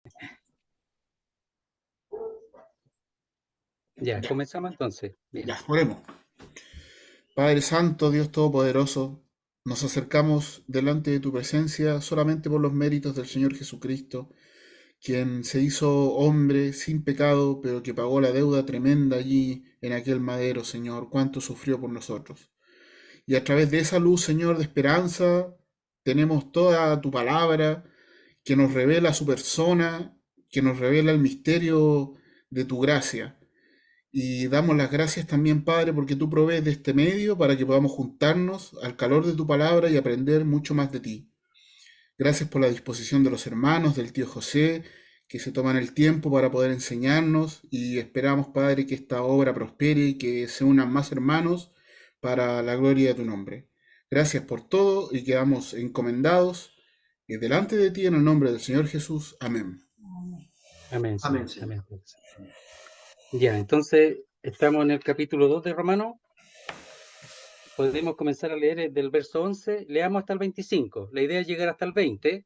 Ya, Ya, comenzamos entonces. Bien. ya, oremos. Padre Santo, Dios Todopoderoso, nos acercamos delante de tu presencia solamente por los méritos del Señor Jesucristo, quien se hizo hombre sin pecado, pero que pagó la deuda tremenda allí en aquel madero, Señor, cuánto sufrió por nosotros. Y a través de esa luz, Señor, de esperanza, tenemos toda tu palabra que nos revela su persona, que nos revela el misterio de tu gracia. Y damos las gracias también, Padre, porque tú provees de este medio para que podamos juntarnos al calor de tu palabra y aprender mucho más de ti. Gracias por la disposición de los hermanos, del tío José, que se toman el tiempo para poder enseñarnos y esperamos, Padre, que esta obra prospere y que se unan más hermanos para la gloria de tu nombre. Gracias por todo y quedamos encomendados delante de ti en el nombre del Señor Jesús. Amén. Amén, Amén, Señor. Señor. Amén. Ya, entonces estamos en el capítulo 2 de Romanos. Podemos comenzar a leer del verso 11. Leamos hasta el 25. La idea es llegar hasta el 20,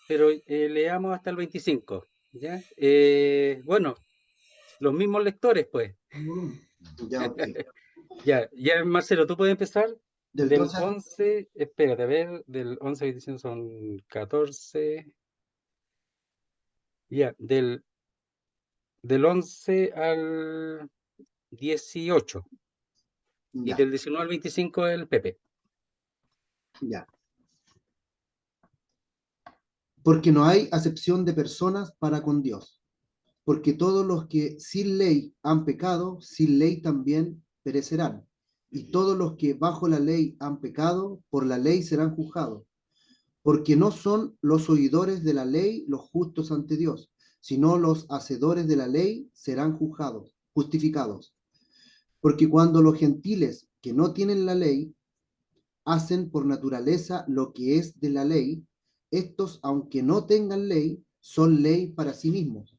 pero leamos hasta el 25. ¿Ya? Bueno, los mismos lectores, pues. Ya, ok. Ya, ya, Marcelo, ¿tú puedes empezar? Del Del 12 al... 11, espérate, a ver, del 11 al 25 son 14. Ya, del 11 al 18. Y Ya, del 19 al 25 el Pepe. ya. Porque no hay acepción de personas para con Dios. Porque todos los que sin ley han pecado, sin ley también perecerán. Y todos los que bajo la ley han pecado, por la ley serán juzgados. Porque no son los oidores de la ley los justos ante Dios, sino los hacedores de la ley serán juzgados, justificados. Porque cuando los gentiles que no tienen la ley hacen por naturaleza lo que es de la ley, estos, aunque no tengan ley, son ley para sí mismos,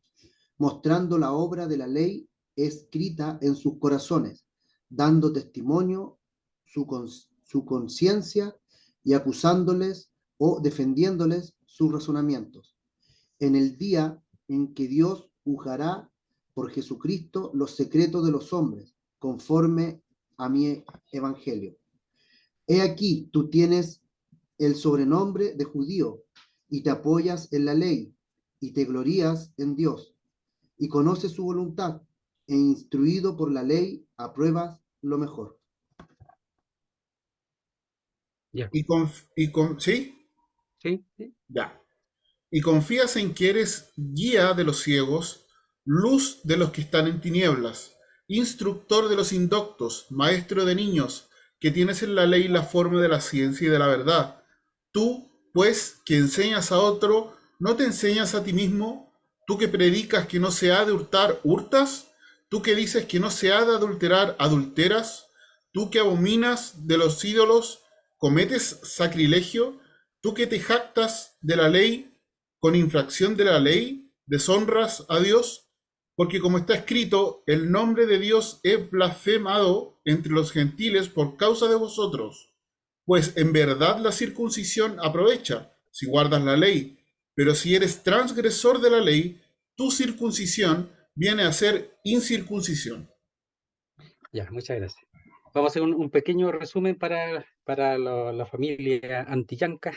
mostrando la obra de la ley escrita en sus corazones, dando testimonio su conciencia y acusándoles o defendiéndoles sus razonamientos. En el día en que Dios juzgará por Jesucristo los secretos de los hombres, conforme a mi evangelio. He aquí, tú tienes el sobrenombre de judío y te apoyas en la ley y te glorías en Dios y conoces su voluntad e instruido por la ley apruebas lo mejor. Ya, ¿Sí? ¿sí? ¿Sí? Ya. Y confías en que eres guía de los ciegos, luz de los que están en tinieblas, instructor de los indoctos, maestro de niños, que tienes en la ley la forma de la ciencia y de la verdad. Tú, pues, que enseñas a otro, ¿no te enseñas a ti mismo? Tú que predicas que no se ha de hurtar, ¿hurtas? Tú que dices que no se ha de adulterar, ¿adulteras? Tú que abominas de los ídolos, ¿cometes sacrilegio? Tú que te jactas de la ley, con infracción de la ley, deshonras a Dios, porque como está escrito, el nombre de Dios es blasfemado entre los gentiles por causa de vosotros. Pues en verdad la circuncisión aprovecha, si guardas la ley, pero si eres transgresor de la ley, tu circuncisión viene a ser incircuncisión. Ya, muchas gracias. Vamos a hacer un pequeño resumen para la familia antillanca,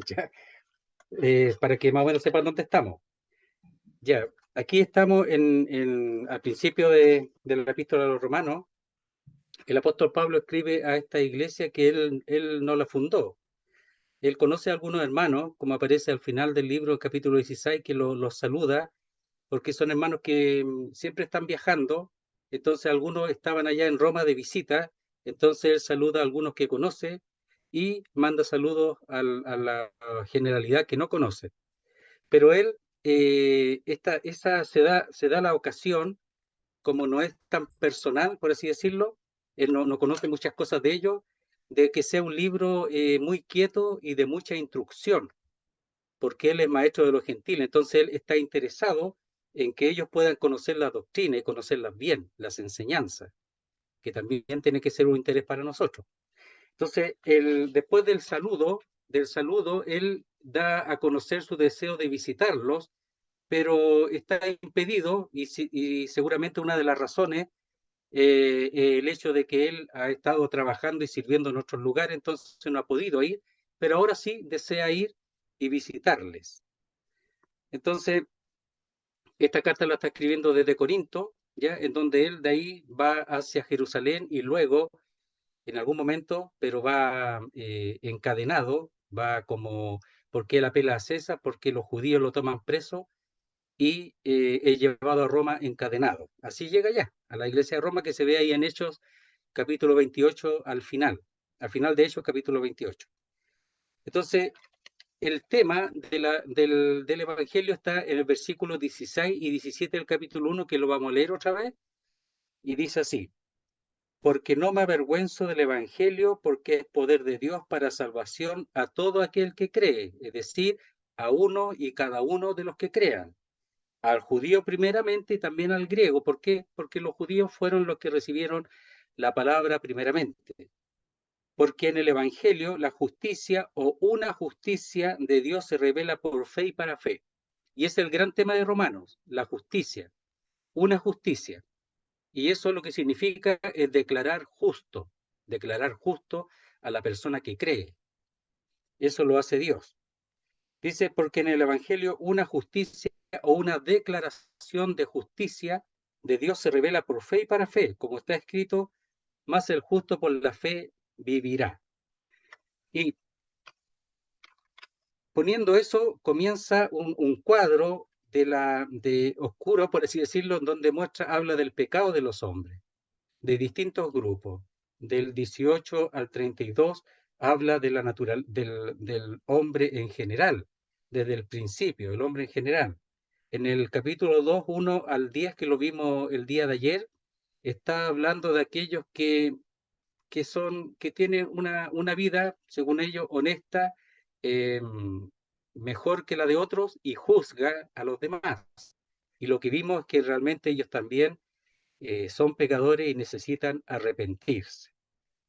ya, para que más o menos sepan dónde estamos. Ya, aquí estamos al principio de la epístola a los romanos. El apóstol Pablo escribe a esta iglesia que él no la fundó. Él conoce a algunos hermanos, como aparece al final del libro, capítulo 16, que los saluda, porque son hermanos que siempre están viajando. Entonces algunos estaban allá en Roma de visita, entonces él saluda a algunos que conoce y manda saludos a la generalidad que no conoce. Pero él, esa se da la ocasión, como no es tan personal, por así decirlo, él no conoce muchas cosas de ellos, de que sea un libro muy quieto y de mucha instrucción, porque él es maestro de los gentiles, entonces él está interesado en que ellos puedan conocer la doctrina y conocerlas bien, las enseñanzas, que también tiene que ser un interés para nosotros. Entonces, después del saludo, él da a conocer su deseo de visitarlos pero está impedido y seguramente una de las razones el hecho de que él ha estado trabajando y sirviendo en otros lugares, entonces no ha podido ir, pero ahora sí desea ir y visitarles. Entonces, esta carta la está escribiendo desde Corinto, ya, en donde él de ahí va hacia Jerusalén y luego, en algún momento, pero va encadenado, va como, porque él apela a César, porque los judíos lo toman preso y es llevado a Roma encadenado. Así llega ya, a la iglesia de Roma que se ve ahí en Hechos capítulo 28 al final de Hechos capítulo 28. Entonces, el tema del Evangelio está en el versículo 16 y 17 del capítulo 1, que lo vamos a leer otra vez, y dice así: porque no me avergüenzo del Evangelio, porque es poder de Dios para salvación a todo aquel que cree, es decir, a uno y cada uno de los que crean, al judío primeramente y también al griego. ¿Por qué? Porque los judíos fueron los que recibieron la palabra primeramente. Porque en el Evangelio la justicia o una justicia de Dios se revela por fe y para fe. Y es el gran tema de Romanos, la justicia, una justicia. Y eso lo que significa es declarar justo a la persona que cree. Eso lo hace Dios. Dice, porque en el Evangelio una justicia o una declaración de justicia de Dios se revela por fe y para fe, como está escrito, más el justo por la fe vivirá. Y poniendo eso, comienza un cuadro de oscuro, por así decirlo, donde habla del pecado de los hombres, de distintos grupos. Del 18 al 32 habla de del hombre en general, desde el principio, el hombre en general. En el capítulo 2, 1 al 10, que lo vimos el día de ayer, está hablando de aquellos que tienen una vida, según ellos, honesta, eh, mejor que la de otros, y juzga a los demás. Y lo que vimos es que realmente ellos también son pecadores y necesitan arrepentirse.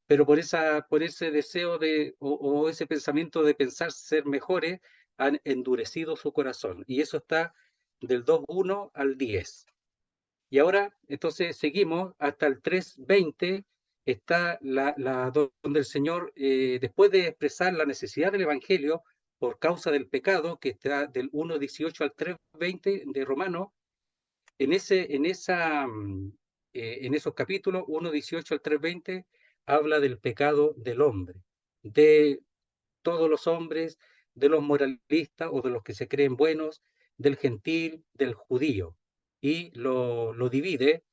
Pero por ese deseo o ese pensamiento de pensar ser mejores, han endurecido su corazón. Y eso está del 2.1 al 10. Y ahora, entonces, seguimos hasta el 3.20, está donde el Señor, después de expresar la necesidad del Evangelio por causa del pecado, que está del 1.18 al 3.20 de Romanos, en esos capítulos 1.18 al 3.20, habla del pecado del hombre, de todos los hombres, de los moralistas o de los que se creen buenos, del gentil, del judío, y lo divide,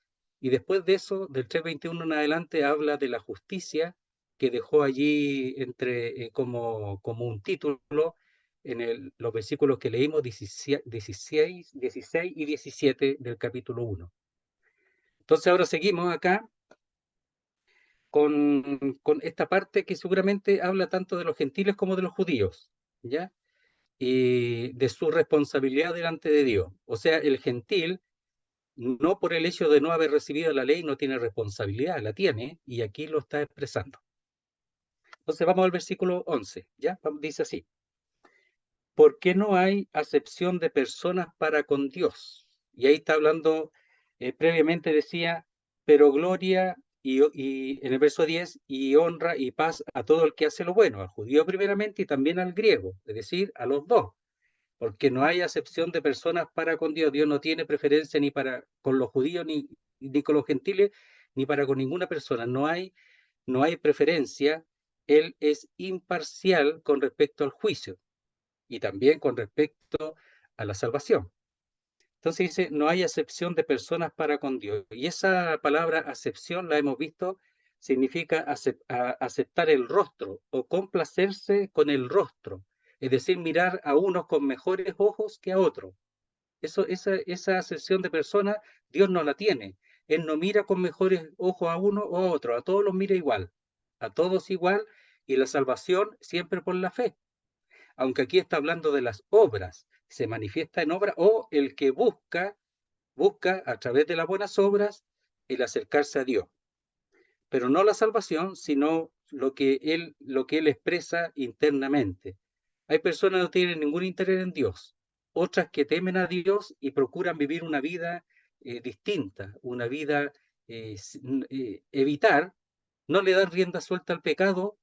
y después de eso, del 3.21 en adelante, habla de la justicia que dejó allí como un título en los versículos que leímos, 16 y 17 del capítulo 1. Entonces ahora seguimos acá con esta parte que seguramente habla tanto de los gentiles como de los judíos, ¿ya? Y de su responsabilidad delante de Dios. O sea, el gentil, no por el hecho de no haber recibido la ley, no tiene responsabilidad, la tiene, y aquí lo está expresando. Entonces vamos al versículo 11, ¿ya? Dice así: ¿por qué no hay acepción de personas para con Dios? Y ahí está hablando, previamente decía, pero gloria y en el verso 10, y honra y paz a todo el que hace lo bueno, al judío primeramente y también al griego, es decir, a los dos, porque no hay acepción de personas para con Dios. Dios no tiene preferencia ni para con los judíos ni con los gentiles, ni para con ninguna persona. No hay preferencia. Él es imparcial con respecto al juicio y también con respecto a la salvación. Entonces dice, no hay acepción de personas para con Dios. Y esa palabra acepción la hemos visto, significa aceptar el rostro o complacerse con el rostro. Es decir, mirar a unos con mejores ojos que a otros. Esa acepción de personas, Dios no la tiene. Él no mira con mejores ojos a uno o a otro, a todos los mira igual, a todos igual, y la salvación siempre por la fe. Aunque aquí está hablando de las obras, se manifiesta en obra, o el que busca a través de las buenas obras el acercarse a Dios, pero no la salvación, sino lo que él expresa internamente. Hay personas que no tienen ningún interés en Dios, otras que temen a Dios y procuran vivir una vida distinta, una vida evitar, no le dan rienda suelta al pecado,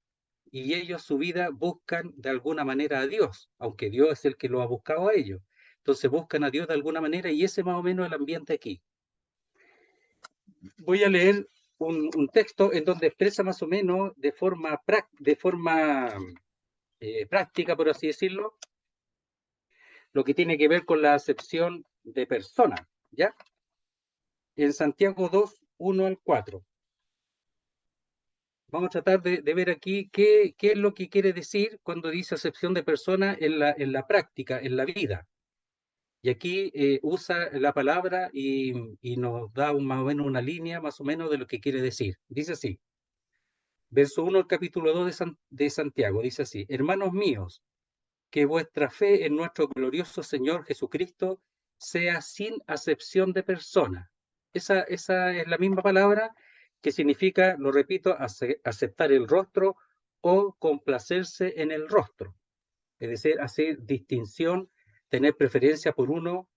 y ellos su vida buscan de alguna manera a Dios, aunque Dios es el que lo ha buscado a ellos. Entonces buscan a Dios de alguna manera y ese más o menos es el ambiente aquí. Voy a leer un texto en donde expresa más o menos de forma práctica, por así decirlo, lo que tiene que ver con la acepción de persona, ¿ya? En Santiago 2, 1 al 4. Vamos a tratar de ver aquí qué es lo que quiere decir cuando dice acepción de persona en la práctica, en la vida. Y aquí usa la palabra y nos da más o menos una línea más o menos de lo que quiere decir. Dice así, verso 1 del capítulo 2 de Santiago, dice así, hermanos míos, que vuestra fe en nuestro glorioso Señor Jesucristo sea sin acepción de persona. Esa es la misma palabra que significa, lo repito, aceptar el rostro o complacerse en el rostro. Es decir, hacer distinción, tener preferencia por uno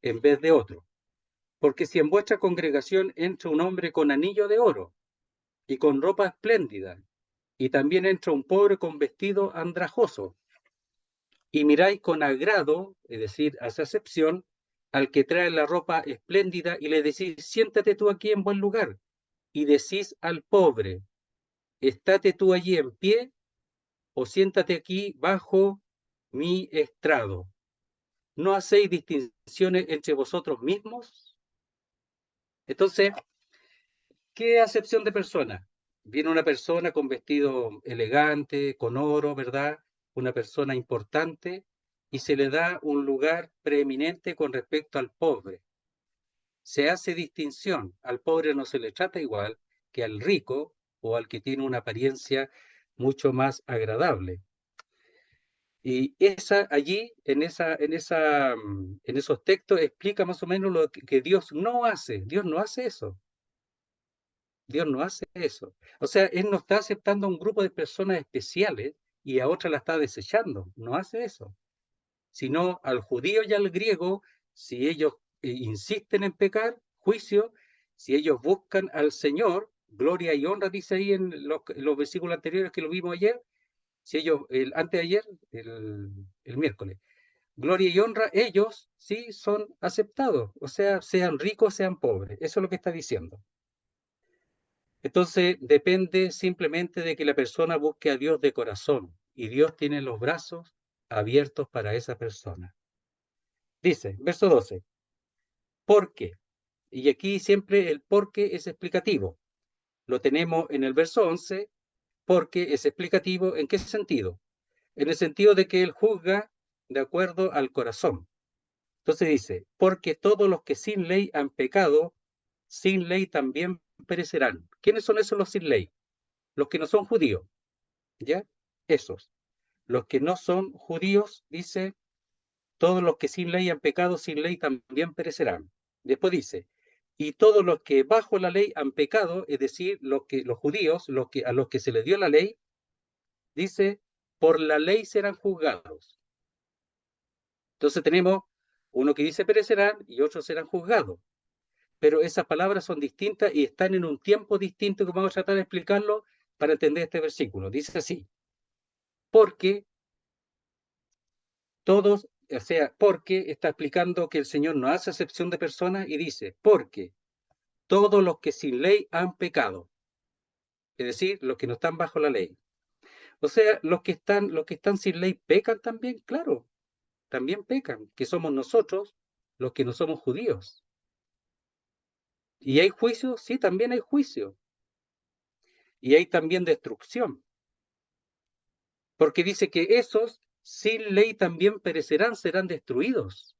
en vez de otro. Porque si en vuestra congregación entra un hombre con anillo de oro y con ropa espléndida, y también entra un pobre con vestido andrajoso, y miráis con agrado, es decir, hace acepción, al que trae la ropa espléndida y le decís, siéntate tú aquí en buen lugar, y decís al pobre, estate tú allí en pie, o siéntate aquí bajo mi estrado. ¿No hacéis distinciones entre vosotros mismos? Entonces, ¿qué acepción de persona? Viene una persona con vestido elegante, con oro, ¿verdad? Una persona importante y se le da un lugar preeminente con respecto al pobre. Se hace distinción. Al pobre no se le trata igual que al rico o al que tiene una apariencia mucho más agradable. Y allí, en esos textos, explica más o menos lo que Dios no hace. Dios no hace eso. Dios no hace eso. O sea, Él no está aceptando a un grupo de personas especiales y a otra la está desechando. No hace eso. Sino al judío y al griego, si ellos insisten en pecar, juicio, si ellos buscan al Señor, gloria y honra, dice ahí en los versículos anteriores que lo vimos ayer, si ellos, antes de ayer, el miércoles, gloria y honra, ellos sí son aceptados. O sea, sean ricos, sean pobres. Eso es lo que está diciendo. Entonces, depende simplemente de que la persona busque a Dios de corazón y Dios tiene los brazos abiertos para esa persona. Dice, verso 12, ¿por qué? Y aquí siempre el por qué es explicativo. Lo tenemos en el verso 11, porque es explicativo. ¿En qué sentido? En el sentido de que Él juzga de acuerdo al corazón. Entonces dice, porque todos los que sin ley han pecado, sin ley también perecerán. ¿Quiénes son esos los sin ley? Los que no son judíos. ¿Ya? Esos. Los que no son judíos, dice, todos los que sin ley han pecado, sin ley también perecerán. Después dice, y todos los que bajo la ley han pecado, es decir, los judíos, a los que se les dio la ley, dice, por la ley serán juzgados. Entonces tenemos uno que dice perecerán y otros serán juzgados. Pero esas palabras son distintas y están en un tiempo distinto que vamos a tratar de explicarlo para entender este versículo. Dice así, porque todos, o sea, porque está explicando que el Señor no hace acepción de personas y dice, porque todos los que sin ley han pecado, es decir, los que no están bajo la ley. O sea, los que están sin ley pecan también, claro, también pecan, que somos nosotros los que no somos judíos. ¿Y hay juicio? Sí, también hay juicio. Y hay también destrucción. Porque dice que esos sin ley también perecerán, serán destruidos.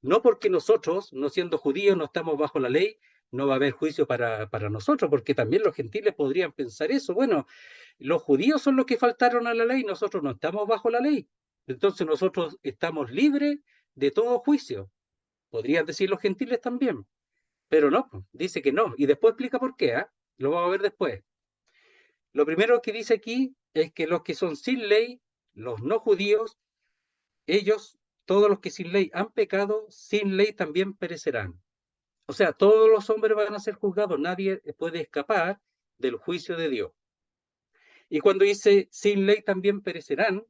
No porque nosotros, no siendo judíos, no estamos bajo la ley, no va a haber juicio para nosotros, porque también los gentiles podrían pensar eso. Bueno, los judíos son los que faltaron a la ley, nosotros no estamos bajo la ley. Entonces nosotros estamos libres de todo juicio. Podrían decir los gentiles también, pero no, dice que no. Y después explica por qué, ¿eh? Lo vamos a ver después. Lo primero que dice aquí es que los que son sin ley, los no judíos, ellos todos los que sin ley han pecado, sin ley también perecerán. O sea, todos los hombres van a ser juzgados, nadie puede escapar del juicio de Dios. Y cuando dice sin ley también perecerán,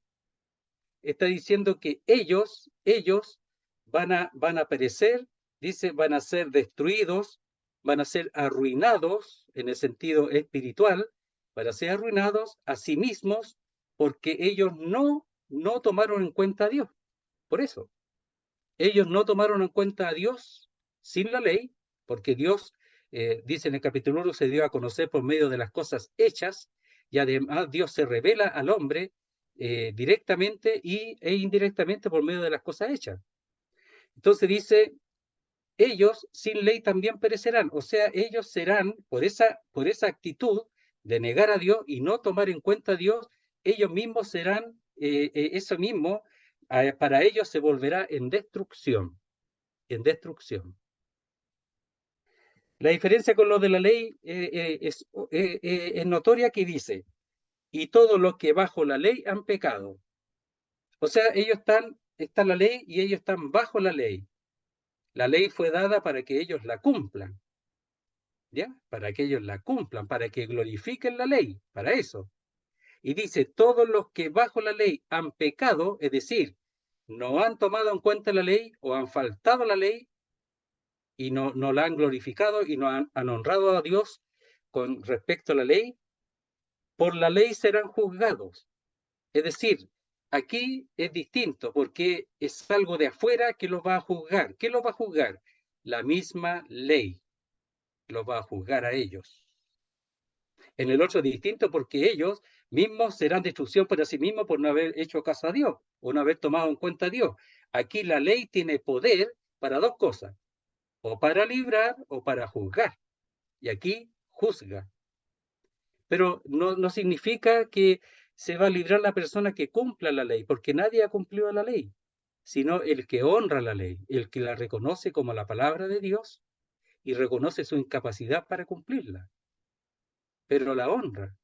está diciendo que ellos van a perecer, dice, van a ser destruidos, van a ser arruinados en el sentido espiritual, van a ser arruinados a sí mismos porque ellos no tomaron en cuenta a Dios. Por eso, ellos no tomaron en cuenta a Dios sin la ley, porque Dios, dice en el capítulo 1, se dio a conocer por medio de las cosas hechas, y además Dios se revela al hombre directamente e indirectamente por medio de las cosas hechas. Entonces dice, ellos sin ley también perecerán, o sea, ellos serán, por esa actitud de negar a Dios y no tomar en cuenta a Dios, ellos mismos serán, eso mismo, para ellos se volverá en destrucción. En destrucción. La diferencia con lo de la ley es notoria, que dice, y todos los que bajo la ley han pecado. O sea, ellos está la ley y ellos están bajo la ley. La ley fue dada para que ellos la cumplan, ¿ya? Para que ellos la cumplan, para que glorifiquen la ley, para eso. Y dice, todos los que bajo la ley han pecado, es decir, no han tomado en cuenta la ley o han faltado a la ley, y no la han glorificado y no han honrado a Dios con respecto a la ley, por la ley serán juzgados. Es decir, aquí es distinto porque es algo de afuera que los va a juzgar. ¿Qué los va a juzgar? La misma ley los va a juzgar a ellos. En el otro es distinto porque ellos mismos serán destrucción para sí mismos por no haber hecho caso a Dios o no haber tomado en cuenta a Dios. Aquí la ley tiene poder para dos cosas: o para librar o para juzgar. Y aquí juzga. Pero no significa que se va a librar la persona que cumpla la ley, porque nadie ha cumplido la ley, sino el que honra la ley, el que la reconoce como la palabra de Dios y reconoce su incapacidad para cumplirla, pero la honra.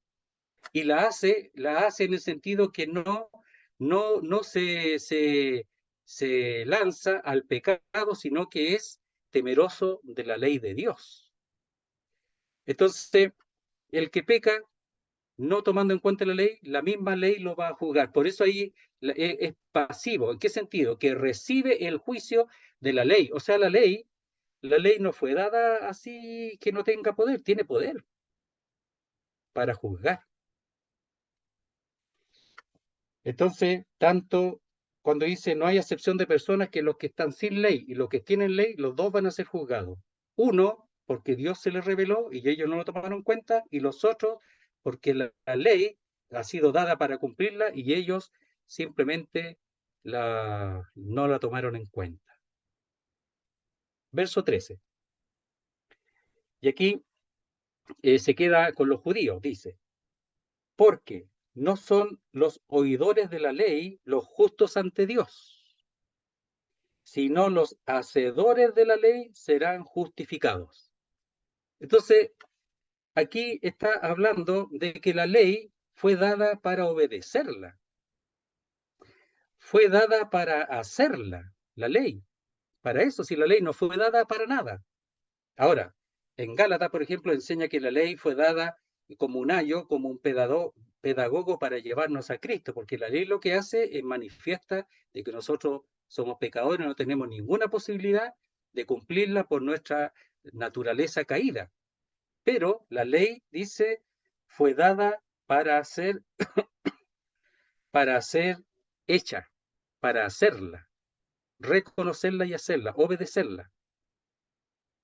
Y la hace en el sentido que no se lanza al pecado, sino que es temeroso de la ley de Dios. Entonces, el que peca, no tomando en cuenta la ley, la misma ley lo va a juzgar. Por eso ahí es pasivo. ¿En qué sentido? Que recibe el juicio de la ley. O sea, la ley no fue dada así que no tenga poder, tiene poder para juzgar. Entonces, tanto cuando dice no hay acepción de personas, que los que están sin ley y los que tienen ley, los dos van a ser juzgados. Uno, porque Dios se les reveló y ellos no lo tomaron en cuenta, y los otros, porque la ley ha sido dada para cumplirla y ellos simplemente no la tomaron en cuenta. Verso 13. Y aquí se queda con los judíos, dice, porque no son los oidores de la ley los justos ante Dios, sino los hacedores de la ley serán justificados. Entonces, aquí está hablando de que la ley fue dada para obedecerla, fue dada para hacerla, la ley. Para eso, si la ley no fue dada para nada. Ahora, en Gálatas, por ejemplo, enseña que la ley fue dada como un ayo, como un pedagogo para llevarnos a Cristo, porque la ley lo que hace es manifiesta de que nosotros somos pecadores, no tenemos ninguna posibilidad de cumplirla por nuestra naturaleza caída. Pero la ley, dice, fue dada para ser hecha, para hacerla, reconocerla y hacerla, obedecerla.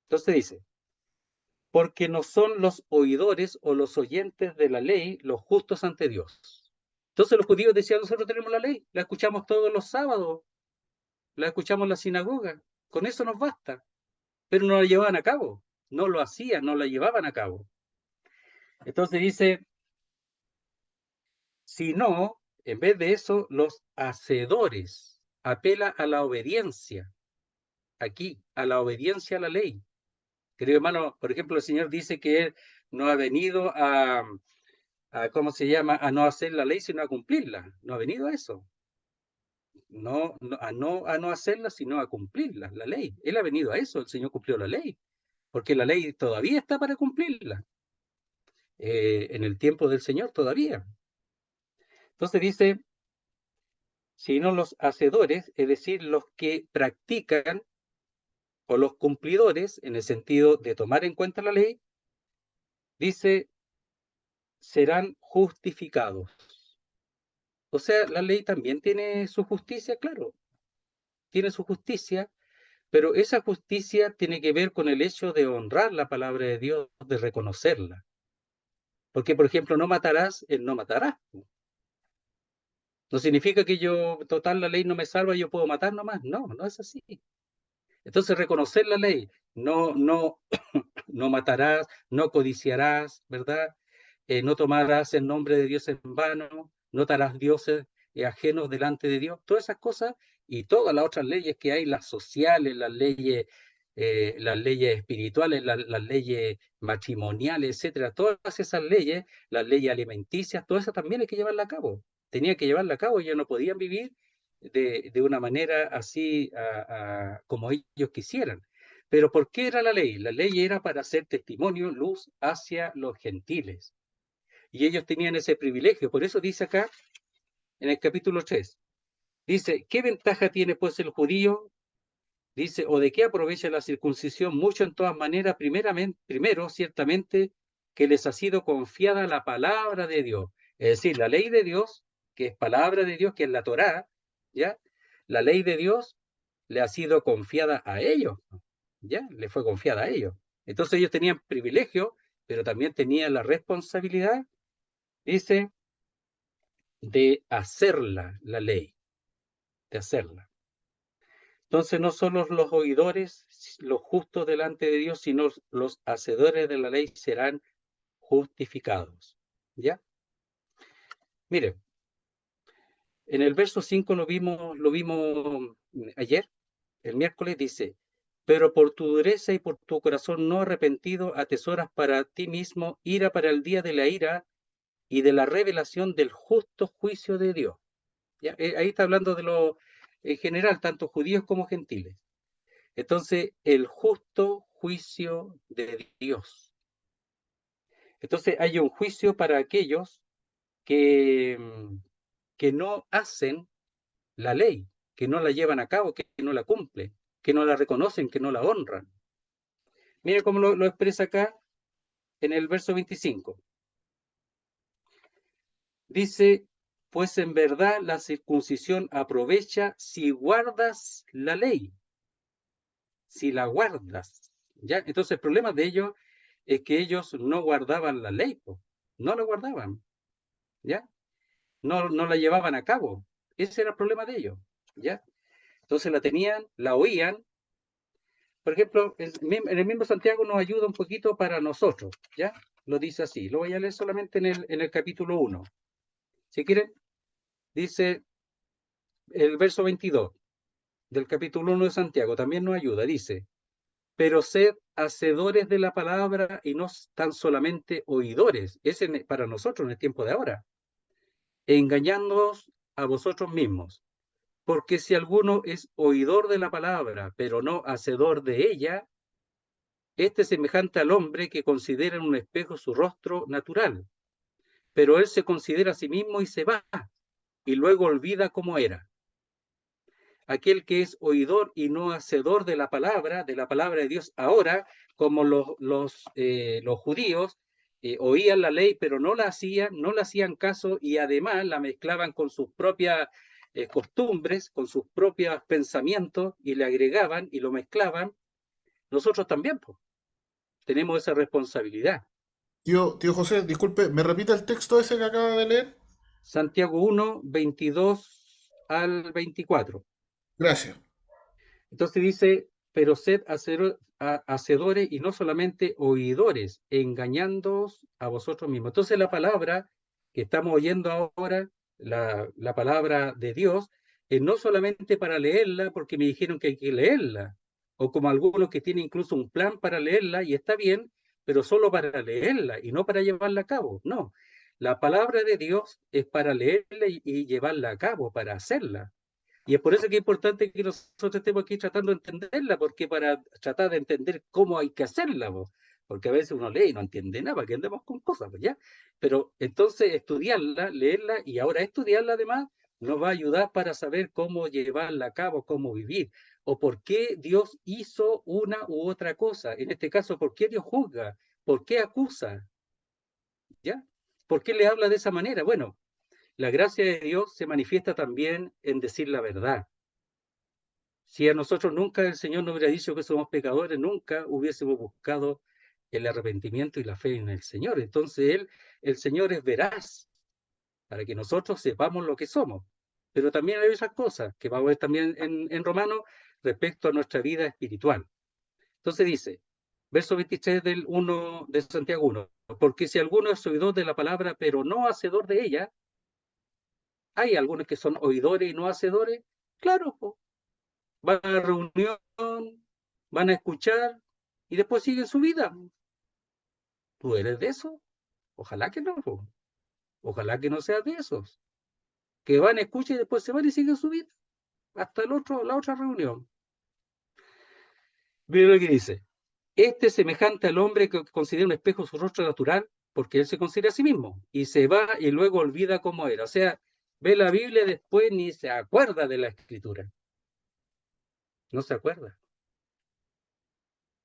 Entonces dice, porque no son los oidores o los oyentes de la ley los justos ante Dios. Entonces los judíos decían, nosotros tenemos la ley, la escuchamos todos los sábados, la escuchamos en la sinagoga, con eso nos basta. Pero no la llevaban a cabo, no lo hacían, no la llevaban a cabo. Entonces dice, si no, en vez de eso, los hacedores, apela a la obediencia, aquí, a la obediencia a la ley. Querido hermano, por ejemplo, el Señor dice que Él no ha venido ¿cómo se llama? A no hacer la ley, sino a cumplirla. No ha venido a eso. a no hacerla, sino a cumplirla, la ley. Él ha venido a eso, el Señor cumplió la ley, porque la ley todavía está para cumplirla, en el tiempo del Señor todavía. Entonces dice, sino los hacedores, es decir, los que practican, o los cumplidores, en el sentido de tomar en cuenta la ley, dice, serán justificados. O sea, la ley también tiene su justicia, claro, tiene su justicia, pero esa justicia tiene que ver con el hecho de honrar la palabra de Dios, de reconocerla. Porque, por ejemplo, no matarás, el no matarás. No significa que yo, total, la ley no me salva y yo puedo matar nomás. No, no es así. Entonces, reconocer la ley, no matarás, no codiciarás, ¿verdad? No tomarás el nombre de Dios en vano, no darás dioses ajenos delante de Dios, todas esas cosas y todas las otras leyes que hay, las sociales, las leyes espirituales, las leyes matrimoniales, etcétera, todas esas leyes, las leyes alimenticias, todas esas también hay que llevarlas a cabo. Tenía que llevarla a cabo, ellos no podían vivir de una manera así como ellos quisieran. Pero ¿por qué era la ley? La ley era para hacer testimonio, luz hacia los gentiles. Y ellos tenían ese privilegio. Por eso dice acá, en el capítulo 3, dice, ¿qué ventaja tiene pues el judío? Dice, ¿o de qué aprovecha la circuncisión? Mucho en todas maneras, primero, ciertamente, que les ha sido confiada la palabra de Dios. Es decir, la ley de Dios, que es palabra de Dios, que es la Torá, ¿ya? La ley de Dios le ha sido confiada a ellos, ¿ya? Le fue confiada a ellos. Entonces ellos tenían privilegio, pero también tenían la responsabilidad, dice, de hacerla, la ley, de hacerla. Entonces no solo los oidores, los justos delante de Dios, sino los hacedores de la ley serán justificados. ¿Ya? Mire, en el verso 5 lo vimos ayer, el miércoles dice, pero por tu dureza y por tu corazón no arrepentido atesoras para ti mismo ira para el día de la ira y de la revelación del justo juicio de Dios. ¿Ya? Ahí está hablando de lo en general, tanto judíos como gentiles. Entonces, el justo juicio de Dios. Entonces, hay un juicio para aquellos que, que no hacen la ley, que no la llevan a cabo, que no la cumplen, que no la reconocen, que no la honran. Mira cómo lo expresa acá en el verso 25. Dice, pues en verdad la circuncisión aprovecha si guardas la ley, si la guardas. ¿Ya? Entonces el problema de ellos es que ellos no guardaban la ley, no la guardaban, ¿ya? No la llevaban a cabo. Ese era el problema de ellos, ¿ya? Entonces la tenían, la oían. Por ejemplo, en el mismo Santiago nos ayuda un poquito para nosotros, ¿ya? Lo dice así, lo voy a leer solamente en el capítulo 1. Si quieren, dice el verso 22 del capítulo 1 de Santiago, también nos ayuda, dice, pero sed hacedores de la palabra y no tan solamente oidores. Es para nosotros en el tiempo de ahora. Engañándoos a vosotros mismos. Porque si alguno es oidor de la palabra, pero no hacedor de ella, este es semejante al hombre que considera en un espejo su rostro natural. Pero él se considera a sí mismo y se va, y luego olvida cómo era. Aquel que es oidor y no hacedor de la palabra de Dios ahora, como los judíos, oían la ley, pero no la hacían caso y además la mezclaban con sus propias costumbres, con sus propios pensamientos y le agregaban y lo mezclaban. Nosotros también pues, tenemos esa responsabilidad. Tío José, disculpe, ¿me repite el texto ese que acaba de leer? Santiago 1, 22 al 24. Gracias. Entonces dice, pero sed hacedores y no solamente oidores, engañándoos a vosotros mismos. Entonces la palabra que estamos oyendo ahora, la palabra de Dios, es no solamente para leerla porque me dijeron que hay que leerla, o como algunos que tienen incluso un plan para leerla y está bien, pero solo para leerla y no para llevarla a cabo. No, la palabra de Dios es para leerla y llevarla a cabo, para hacerla. Y es por eso que es importante que nosotros estemos aquí tratando de entenderla, porque para tratar de entender cómo hay que hacerla, po. Porque a veces uno lee y no entiende nada, para que andemos con cosas, pues ya. Pero entonces estudiarla, leerla y ahora estudiarla además nos va a ayudar para saber cómo llevarla a cabo, cómo vivir, o por qué Dios hizo una u otra cosa. En este caso, ¿por qué Dios juzga? ¿Por qué acusa? ¿Ya? ¿Por qué le habla de esa manera? Bueno, la gracia de Dios se manifiesta también en decir la verdad. Si a nosotros nunca el Señor nos hubiera dicho que somos pecadores, nunca hubiésemos buscado el arrepentimiento y la fe en el Señor. Entonces el Señor es veraz para que nosotros sepamos lo que somos. Pero también hay esas cosas que vamos a ver también en Romanos respecto a nuestra vida espiritual. Entonces dice, verso 23 del 1 de Santiago 1, porque si alguno es oidor de la palabra, pero no hacedor de ella, hay algunos que son oidores y no hacedores, claro, po, van a la reunión, van a escuchar y después siguen su vida. ¿Tú eres de eso? Ojalá que no, po. Ojalá que no seas de esos, que van, escuchan y después se van y siguen su vida hasta la otra reunión. Mira lo que dice. Este es semejante al hombre que considera un espejo su rostro natural, porque él se considera a sí mismo, y se va y luego olvida cómo era. O sea, ve la Biblia y después ni se acuerda de la escritura. No se acuerda.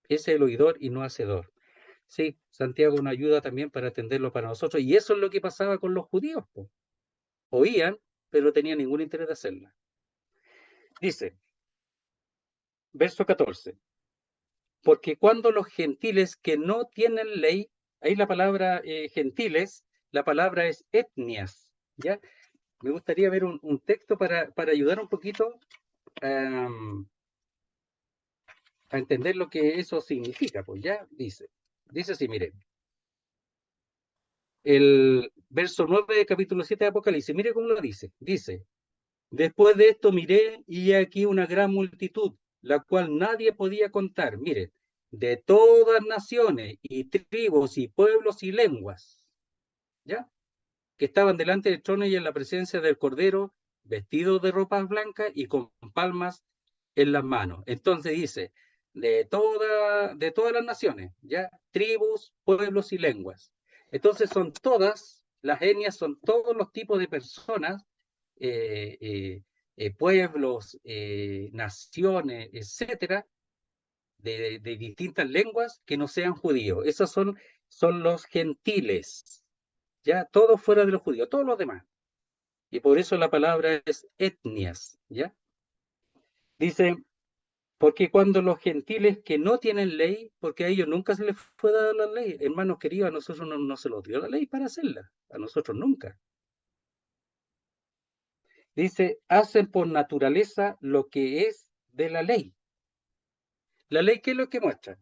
Ese es el oidor y no hacedor. Sí, Santiago nos ayuda también para entenderlo para nosotros. Y eso es lo que pasaba con los judíos, po. Oían, pero no tenían ningún interés de hacerla. Dice, verso 14. Porque cuando los gentiles que no tienen ley, ahí la palabra gentiles, la palabra es etnias, ¿ya? Me gustaría ver un texto para ayudar un poquito a entender lo que eso significa. Pues ya dice así, miren, el verso 9 de capítulo 7 de Apocalipsis, mire cómo lo dice, después de esto miré y aquí una gran multitud, la cual nadie podía contar, miren, de todas naciones y tribus y pueblos y lenguas, ¿ya? Que estaban delante del trono y en la presencia del Cordero, vestidos de ropas blancas y con palmas en las manos. Entonces dice, de todas las naciones, ¿ya? Tribus, pueblos y lenguas. Entonces son todas, las etnias son todos los tipos de personas, eh, eh, pueblos, naciones, etcétera, de distintas lenguas que no sean judíos. Esos son los gentiles, ¿ya? Todos fuera de los judíos, todos los demás. Y por eso la palabra es etnias, ¿ya? Dice, porque cuando los gentiles que no tienen ley, porque a ellos nunca se les fue dada la ley, hermanos queridos, a nosotros no se nos dio la ley para hacerla, a nosotros nunca. Dice, hacen por naturaleza lo que es de la ley. ¿La ley qué es lo que muestra?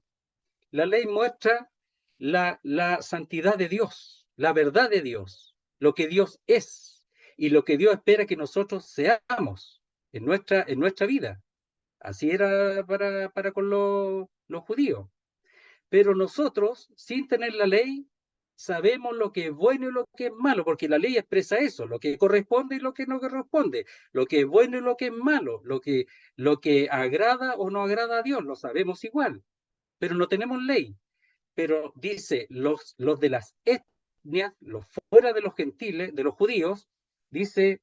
La ley muestra la santidad de Dios, la verdad de Dios, lo que Dios es y lo que Dios espera que nosotros seamos en nuestra vida. Así era para con los judíos. Pero nosotros, sin tener la ley, sabemos lo que es bueno y lo que es malo, porque la ley expresa eso, lo que corresponde y lo que no corresponde, lo que es bueno y lo que es malo, lo que agrada o no agrada a Dios, lo sabemos igual, pero no tenemos ley. Pero dice, los de las etnias, los fuera de los gentiles, de los judíos, dice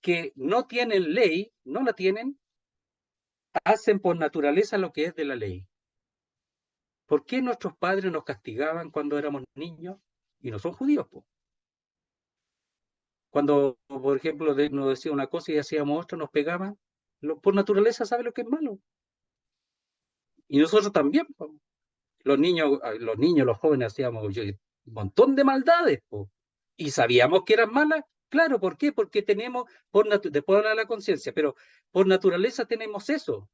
que no tienen ley, no la tienen, hacen por naturaleza lo que es de la ley. ¿Por qué nuestros padres nos castigaban cuando éramos niños? Y no son judíos, po. Cuando, por ejemplo, nos decía una cosa y hacíamos otra, nos pegaban. Por naturaleza sabe lo que es malo. Y nosotros también, po. Los jóvenes hacíamos un montón de maldades, po. Y sabíamos que eran malas. Claro, ¿por qué? Porque tenemos, después hablar de la conciencia, pero por naturaleza tenemos eso,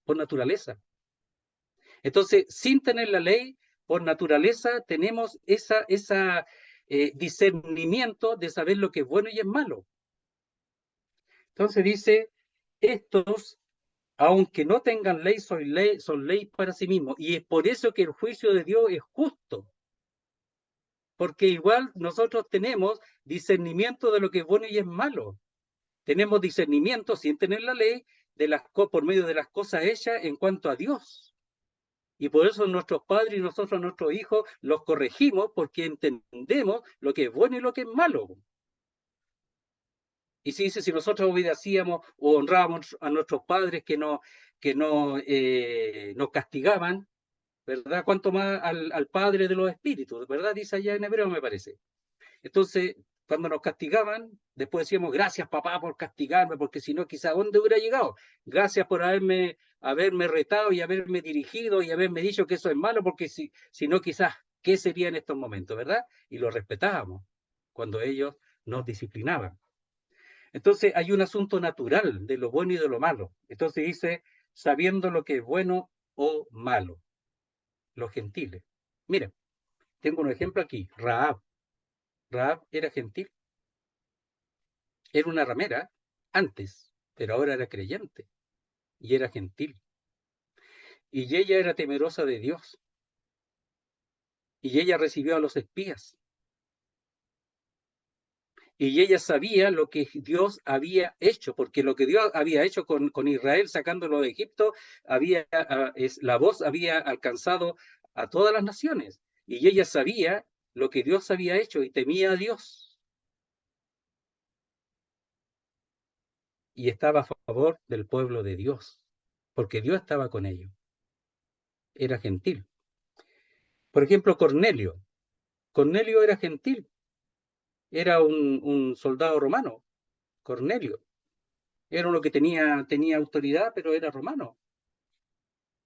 por naturaleza. Entonces, sin tener la ley, por naturaleza tenemos esa discernimiento de saber lo que es bueno y es malo. Entonces dice, estos, aunque no tengan ley, son ley para sí mismos. Y es por eso que el juicio de Dios es justo. porque igual nosotros tenemos discernimiento de lo que es bueno y es malo. Tenemos discernimiento sin tener la ley por medio de las cosas hechas en cuanto a Dios. Y por eso nuestros padres y nosotros, nuestros hijos, los corregimos porque entendemos lo que es bueno y lo que es malo. Y si nosotros obedecíamos o honrábamos a nuestros padres que no nos castigaban, ¿verdad? Cuanto más al Padre de los Espíritus, ¿verdad? Dice allá en hebreo, me parece. Entonces, cuando nos castigaban, después decíamos, gracias papá por castigarme, porque si no, quizá ¿dónde hubiera llegado? Gracias por haberme retado y haberme dirigido y haberme dicho que eso es malo, porque si no, quizás, ¿qué sería en estos momentos, verdad? Y lo respetábamos cuando ellos nos disciplinaban. Entonces, hay un asunto natural de lo bueno y de lo malo. Entonces dice, sabiendo lo que es bueno o malo, los gentiles. Miren, tengo un ejemplo aquí, Rahab. Rahab era gentil. Era una ramera antes, pero ahora era creyente y era gentil. Y ella era temerosa de Dios. Y ella recibió a los espías. Y ella sabía lo que Dios había hecho, porque lo que Dios había hecho con Israel sacándolo de Egipto, la voz había alcanzado a todas las naciones. Y ella sabía lo que Dios había hecho y temía a Dios. Y estaba a favor del pueblo de Dios, porque Dios estaba con ellos. Era gentil. Por ejemplo, Cornelio. Cornelio era gentil, era un soldado romano, Cornelio. Era uno que tenía autoridad, pero era romano.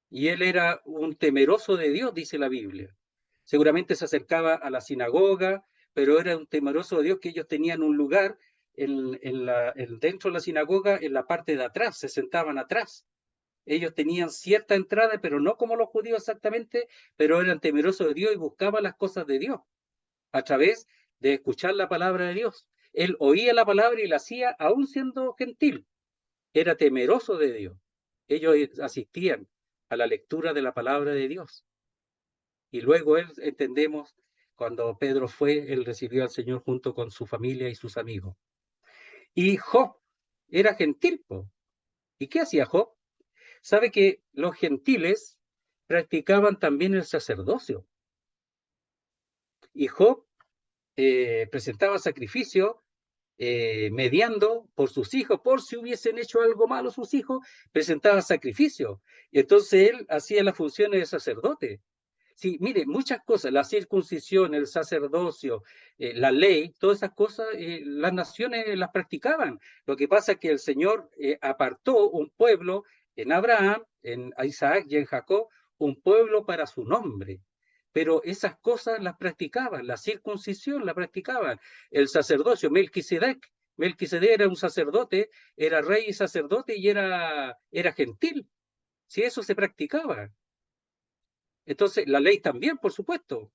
Y él era un temeroso de Dios, dice la Biblia. Seguramente se acercaba a la sinagoga, pero era un temeroso de Dios, que ellos tenían un lugar dentro de la sinagoga, en la parte de atrás, se sentaban atrás. Ellos tenían cierta entrada, pero no como los judíos exactamente, pero eran temerosos de Dios y buscaban las cosas de Dios a través de escuchar la palabra de Dios. Él oía la palabra y la hacía aún siendo gentil. Era temeroso de Dios. Ellos asistían a la lectura de la palabra de Dios. Y luego entendemos, cuando Pedro él recibió al Señor junto con su familia y sus amigos. Y Job era gentil. ¿Y qué hacía Job? Sabe que los gentiles practicaban también el sacerdocio. Y Job presentaba sacrificio mediando por sus hijos, por si hubiesen hecho algo malo sus hijos, presentaba sacrificio. Y entonces él hacía las funciones de sacerdote. Sí, mire, muchas cosas, la circuncisión, el sacerdocio, la ley, todas esas cosas, las naciones las practicaban. Lo que pasa es que el Señor apartó un pueblo en Abraham, en Isaac y en Jacob, un pueblo para su nombre. Pero esas cosas las practicaban, la circuncisión la practicaban, el sacerdocio, Melquisedec era un sacerdote, era rey y sacerdote y era gentil. Si eso se practicaba. Entonces, la ley también, por supuesto,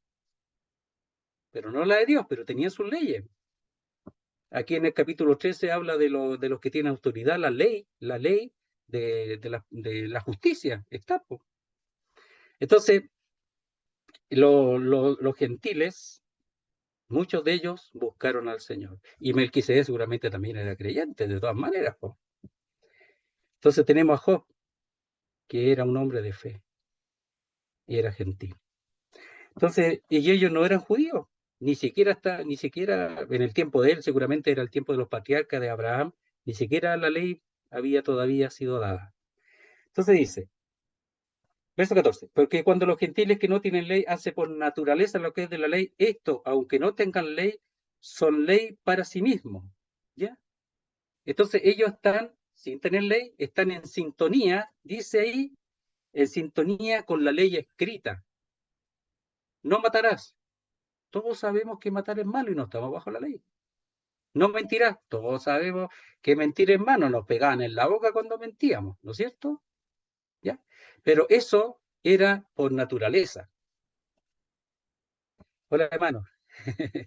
pero no la de Dios, pero tenía sus leyes. Aquí en el capítulo 13 habla de los que tienen autoridad, la ley de la justicia, está. Entonces, los gentiles, muchos de ellos buscaron al Señor. Y Melquisedec seguramente también era creyente, de todas maneras. Entonces tenemos a Job, que era un hombre de fe y era gentil. Entonces, y ellos no eran judíos, ni siquiera en el tiempo de él, seguramente era el tiempo de los patriarcas de Abraham, ni siquiera la ley había todavía sido dada. Entonces dice, verso 14, porque cuando los gentiles que no tienen ley hacen por naturaleza lo que es de la ley, esto, aunque no tengan ley, son ley para sí mismos. ¿Ya? Entonces ellos están, sin tener ley, están en sintonía, dice ahí, en sintonía con la ley escrita. No matarás. Todos sabemos que matar es malo y no estamos bajo la ley. No mentirás. Todos sabemos que mentir es malo. Nos pegaban en la boca cuando mentíamos, ¿no es cierto? ¿Ya? Pero eso era por naturaleza. Hola, hermano.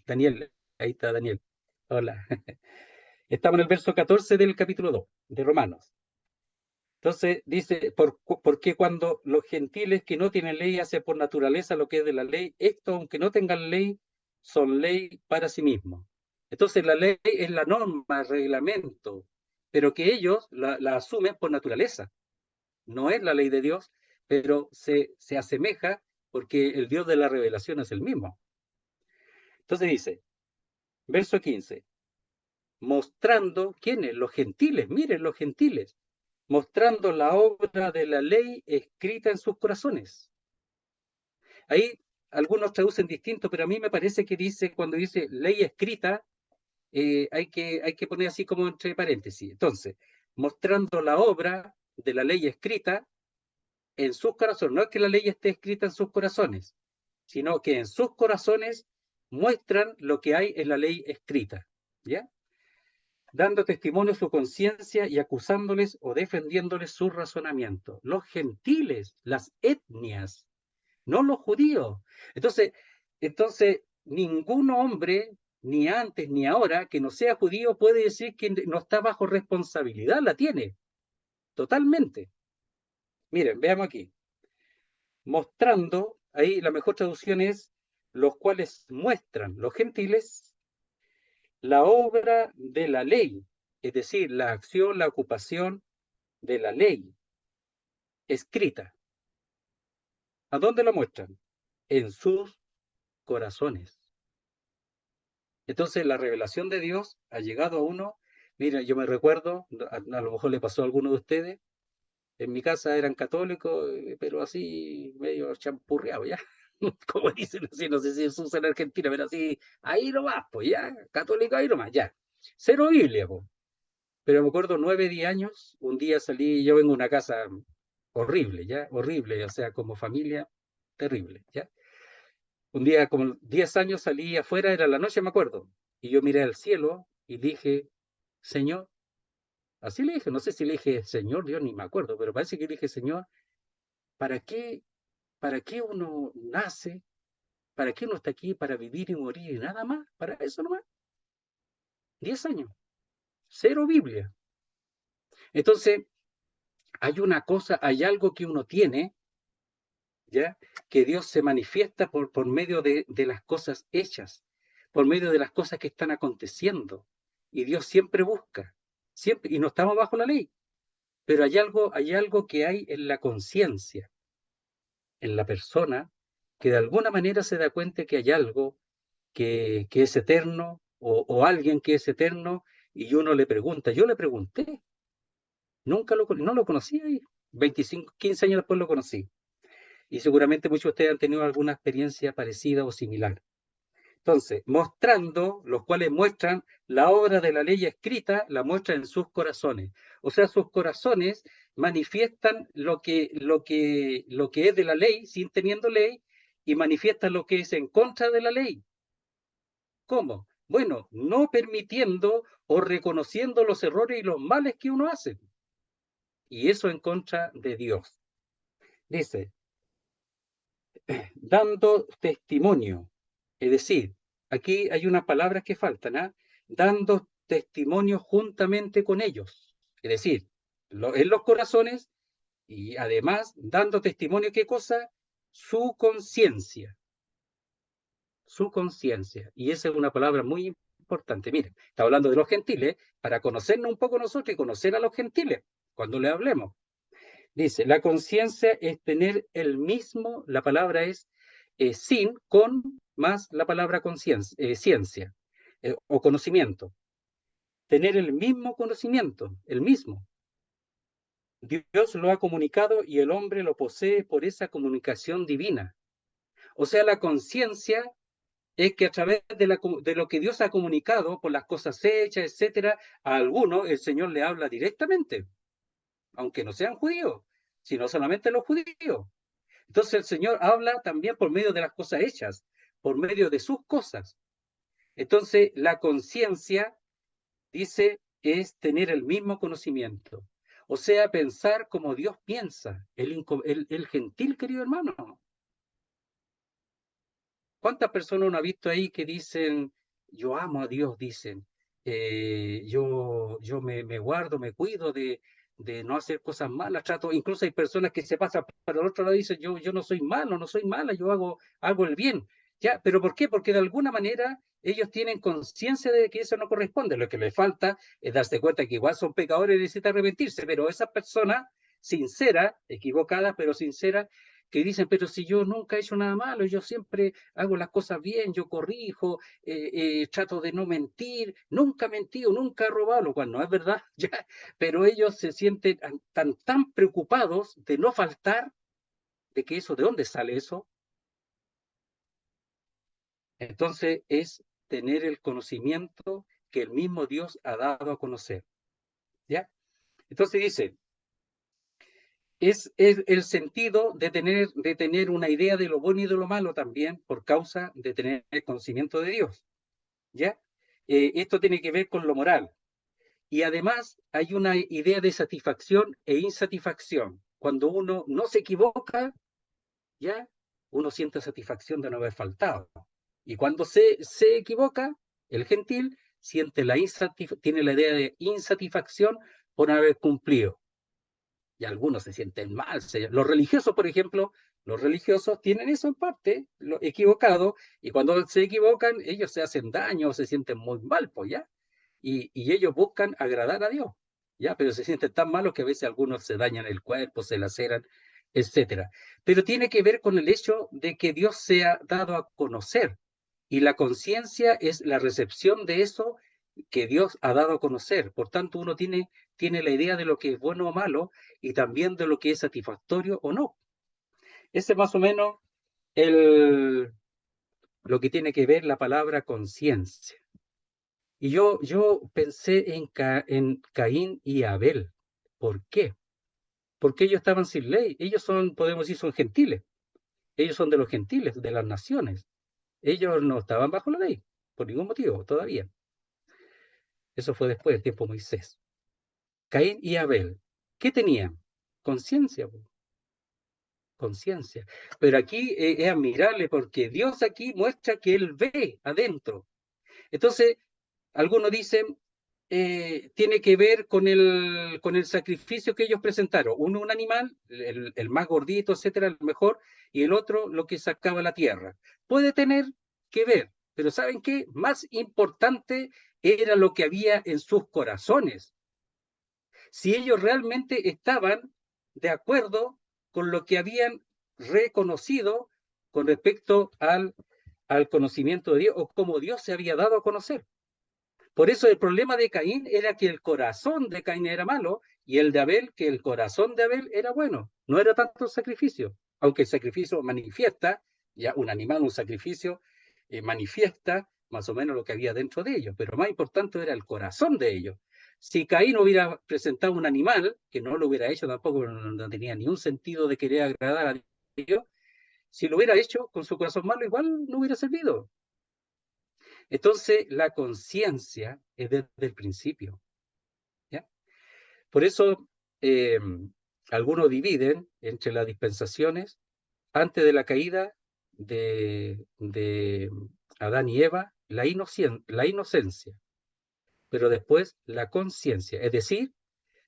Daniel, ahí está Daniel. Hola. Estamos en el verso 14 del capítulo 2 de Romanos. Entonces dice, porque cuando los gentiles que no tienen ley hacen por naturaleza lo que es de la ley, esto, aunque no tengan ley, son ley para sí mismos. Entonces la ley es la norma, el reglamento, pero que ellos la asumen por naturaleza. No es la ley de Dios, pero se asemeja porque el Dios de la revelación es el mismo. Entonces dice, verso 15, mostrando, ¿quiénes? Los gentiles, miren los gentiles, mostrando la obra de la ley escrita en sus corazones. Ahí algunos traducen distinto, pero a mí me parece que dice, cuando dice ley escrita, hay que poner así como entre paréntesis. Entonces, mostrando la obra de la ley escrita en sus corazones. No es que la ley esté escrita en sus corazones, sino que en sus corazones muestran lo que hay en la ley escrita, ¿ya? Dando testimonio su conciencia y acusándoles o defendiéndoles su razonamiento. Los gentiles, las etnias, no los judíos. Entonces, ningún hombre, ni antes ni ahora, que no sea judío, puede decir que no está bajo responsabilidad, la tiene, totalmente. Miren, veamos aquí. Mostrando, ahí la mejor traducción es, los cuales muestran, los gentiles, la obra de la ley, es decir, la acción, la ocupación de la ley escrita. ¿A dónde lo muestran? En sus corazones. Entonces la revelación de Dios ha llegado a uno. Mira, yo me recuerdo, a lo mejor le pasó a alguno de ustedes, en mi casa eran católicos, pero así medio champurreados, ¿ya? Como dicen así, no sé si se usa en Argentina, pero así, ahí nomás, pues ya, católico ahí nomás, ya. Cero Biblia, pues. Pero me acuerdo, 9, 10 años, un día salí, yo vengo de una casa horrible, ¿ya? Horrible, o sea, como familia, terrible, ¿ya? Un día, como 10 años, salí afuera, era la noche, me acuerdo, y yo miré al cielo y dije, Señor, así le dije, no sé si le dije, Señor, Dios, ni me acuerdo, pero parece que le dije, Señor, ¿para qué, para qué uno nace? ¿Para qué uno está aquí? ¿Para vivir y morir y nada más? ¿Para eso nomás? 10 años, cero Biblia. Entonces, hay una cosa, hay algo que uno tiene, ¿ya? Que Dios se manifiesta por medio de las cosas hechas, por medio de las cosas que están aconteciendo. Y Dios siempre busca, siempre, y no estamos bajo la ley, pero hay algo que hay en la conciencia, en la persona, que de alguna manera se da cuenta que hay algo que es eterno, o alguien que es eterno, y uno le pregunta, yo le pregunté, no lo conocía, y 25, 15 años después lo conocí. Y seguramente muchos de ustedes han tenido alguna experiencia parecida o similar. Entonces, mostrando, los cuales muestran la obra de la ley escrita, la muestran en sus corazones. O sea, sus corazones manifiestan lo que es de la ley, sin teniendo ley, y manifiestan lo que es en contra de la ley. ¿Cómo? Bueno, no permitiendo o reconociendo los errores y los males que uno hace. Y eso en contra de Dios. Dice, dando testimonio. Es decir, aquí hay unas palabras que faltan, ¿ah? Dando testimonio juntamente con ellos. Es decir, en los corazones y además dando testimonio, ¿qué cosa? Su conciencia. Su conciencia. Y esa es una palabra muy importante. Miren, está hablando de los gentiles para conocernos un poco nosotros y conocer a los gentiles cuando le hablemos. Dice, la conciencia es tener el mismo, la palabra es sin, con, más la palabra ciencia o conocimiento. Tener el mismo conocimiento, el mismo. Dios lo ha comunicado y el hombre lo posee por esa comunicación divina. O sea, la conciencia es que a través de lo que Dios ha comunicado por las cosas hechas, etcétera, a algunos el Señor le habla directamente, aunque no sean judíos, sino solamente los judíos. Entonces el Señor habla también por medio de las cosas hechas, por medio de sus cosas. Entonces la conciencia, dice, es tener el mismo conocimiento. O sea, pensar como Dios piensa, el gentil, querido hermano. ¿Cuántas personas uno ha visto ahí que dicen, yo amo a Dios, dicen, yo me guardo, me cuido de no hacer cosas malas, trato, incluso hay personas que se pasan para el otro lado y dicen, yo no soy malo, no soy mala, yo hago el bien. ¿Ya? ¿Pero por qué? Porque de alguna manera ellos tienen conciencia de que eso no corresponde. Lo que les falta es darse cuenta que igual son pecadores y necesitan arrepentirse, pero esas personas sinceras, equivocadas, pero sinceras, que dicen, pero si yo nunca he hecho nada malo, yo siempre hago las cosas bien, yo corrijo, trato de no mentir, nunca he mentido, nunca he robado, lo cual no es verdad, ¿ya? Pero ellos se sienten tan preocupados de no faltar, de que eso, ¿de dónde sale eso? Entonces es tener el conocimiento que el mismo Dios ha dado a conocer, ¿ya? Entonces dice, es el sentido de tener una idea de lo bueno y de lo malo también por causa de tener el conocimiento de Dios, ¿ya? Esto tiene que ver con lo moral. Y además hay una idea de satisfacción e insatisfacción. Cuando uno no se equivoca, ¿ya? Uno siente satisfacción de no haber faltado. Y cuando se equivoca, el gentil siente tiene la idea de insatisfacción por no haber cumplido. Y algunos se sienten mal. Los religiosos, por ejemplo, los religiosos tienen eso en parte, lo equivocado, y cuando se equivocan, ellos se hacen daño, se sienten muy mal, pues ya. Y ellos buscan agradar a Dios, ya, pero se sienten tan malos que a veces algunos se dañan el cuerpo, se laceran, etcétera. Pero tiene que ver con el hecho de que Dios se ha dado a conocer, y la conciencia es la recepción de eso que Dios ha dado a conocer. Por tanto, uno tiene la idea de lo que es bueno o malo y también de lo que es satisfactorio o no. Ese es más o menos el, lo que tiene que ver la palabra conciencia. Y yo pensé en Caín y Abel. ¿Por qué? Porque ellos estaban sin ley. Ellos son, podemos decir, son gentiles. Ellos son de los gentiles, de las naciones. Ellos no estaban bajo la ley, por ningún motivo, todavía. Eso fue después del tiempo de Moisés. Caín y Abel, ¿qué tenían? Conciencia, conciencia. Pero aquí es admirable porque Dios aquí muestra que Él ve adentro. Entonces, algunos dicen, tiene que ver con el sacrificio que ellos presentaron. Uno, un animal, el más gordito, etcétera, el mejor, y el otro, lo que sacaba la tierra. Puede tener que ver, pero ¿saben qué? Más importante era lo que había en sus corazones. Si ellos realmente estaban de acuerdo con lo que habían reconocido con respecto al conocimiento de Dios o como Dios se había dado a conocer. Por eso el problema de Caín era que el corazón de Caín era malo y el de Abel, que el corazón de Abel era bueno. No era tanto el sacrificio, aunque el sacrificio manifiesta, ya un animal, un sacrificio, manifiesta más o menos lo que había dentro de ellos, pero más importante era el corazón de ellos. Si Caín hubiera presentado un animal, que no lo hubiera hecho tampoco, no tenía ni un sentido de querer agradar a Dios, si lo hubiera hecho con su corazón malo, igual no hubiera servido. Entonces, la conciencia es desde el principio, ¿ya? Por eso, eh, algunos dividen entre las dispensaciones antes de la caída de Adán y Eva, la inocencia, pero después la conciencia, es decir,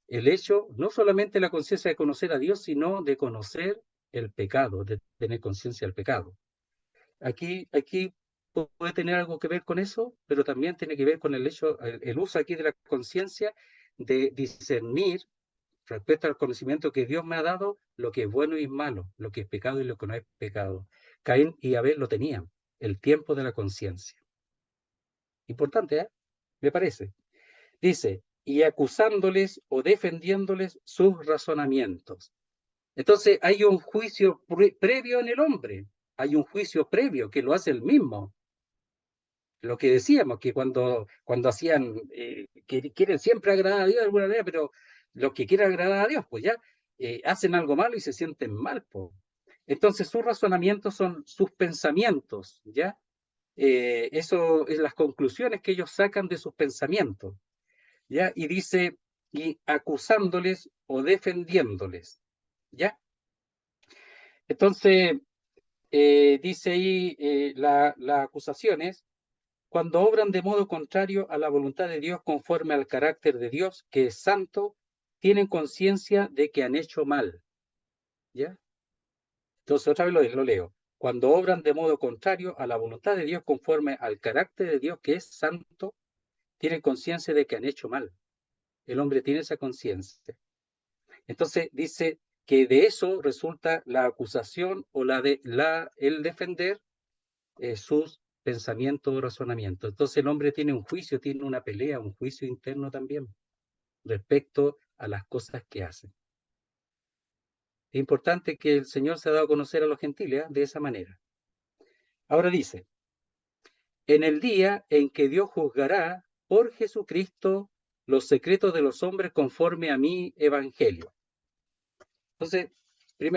el hecho, no solamente la conciencia de conocer a Dios, sino de conocer el pecado, de tener conciencia del pecado. Aquí puede tener algo que ver con eso, pero también tiene que ver con el hecho, el uso aquí de la conciencia de discernir respecto al conocimiento que Dios me ha dado, lo que es bueno y malo, lo que es pecado y lo que no es pecado. Caín y Abel lo tenían, el tiempo de la conciencia. Importante, ¿eh? Me parece. Dice, y acusándoles o defendiéndoles sus razonamientos. Entonces hay un juicio previo en el hombre, hay un juicio previo que lo hace el mismo. Lo que decíamos, que cuando hacían, que quieren siempre agradar a Dios de alguna manera, pero los que quieren agradar a Dios, pues ya hacen algo malo y se sienten mal, pues. Entonces sus razonamientos son sus pensamientos, ¿ya? Eso es las conclusiones que ellos sacan de sus pensamientos, ¿ya? Y dice, y acusándoles o defendiéndoles, ¿ya? Entonces, dice ahí las acusaciones, cuando obran de modo contrario a la voluntad de Dios conforme al carácter de Dios, que es santo, tienen conciencia de que han hecho mal, ¿ya? Entonces, otra vez lo leo. cuando obran de modo contrario a la voluntad de Dios conforme al carácter de Dios que es santo, tienen conciencia de que han hecho mal. El hombre tiene esa conciencia. Entonces dice que de eso resulta la acusación o el defender sus pensamientos o razonamientos. Entonces el hombre tiene un juicio, tiene una pelea, un juicio interno también respecto a las cosas que hace. Es importante que el Señor se ha dado a conocer a los gentiles de esa manera. Ahora dice, en el día en que Dios juzgará por Jesucristo los secretos de los hombres conforme a mi evangelio. Entonces,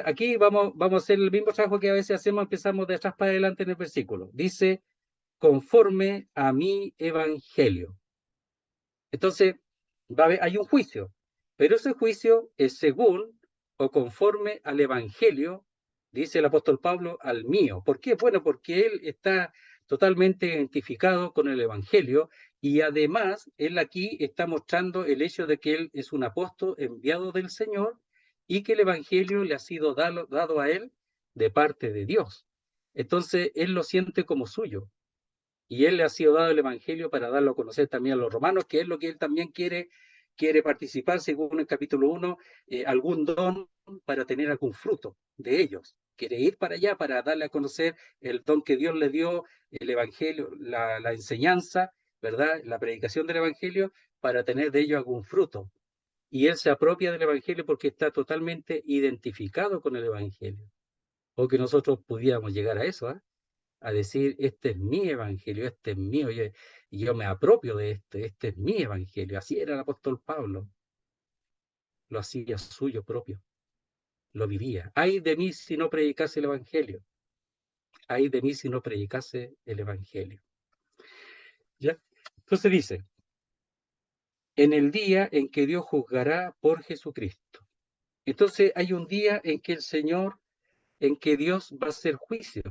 aquí vamos a hacer el mismo trabajo que a veces hacemos, empezamos de atrás para adelante en el versículo. Dice, conforme a mi evangelio. Entonces, hay un juicio, pero ese juicio es según o conforme al evangelio, dice el apóstol Pablo, al mío. ¿Por qué? Bueno, porque él está totalmente identificado con el evangelio y además él aquí está mostrando el hecho de que él es un apóstol enviado del Señor y que el evangelio le ha sido dado a él de parte de Dios. Entonces, él lo siente como suyo. Y él le ha sido dado el evangelio para darlo a conocer también a los romanos, que es lo que él también quiere participar, según el capítulo 1, algún don para tener algún fruto de ellos. Quiere ir para allá para darle a conocer el don que Dios le dio, el evangelio, la enseñanza, ¿verdad? La predicación del evangelio, para tener de ellos algún fruto. Y él se apropia del evangelio porque está totalmente identificado con el evangelio. O que nosotros pudiéramos llegar a eso, ¿eh? A decir, este es mi evangelio, este es mío, y yo me apropio de este es mi evangelio. Así era el apóstol Pablo, lo hacía suyo propio, lo vivía. Ay de mí si no predicase el evangelio, ay de mí si no predicase el evangelio. ¿Ya? Entonces dice, en el día en que Dios juzgará por Jesucristo. Entonces hay un día en que el Señor, en que Dios va a hacer juicio.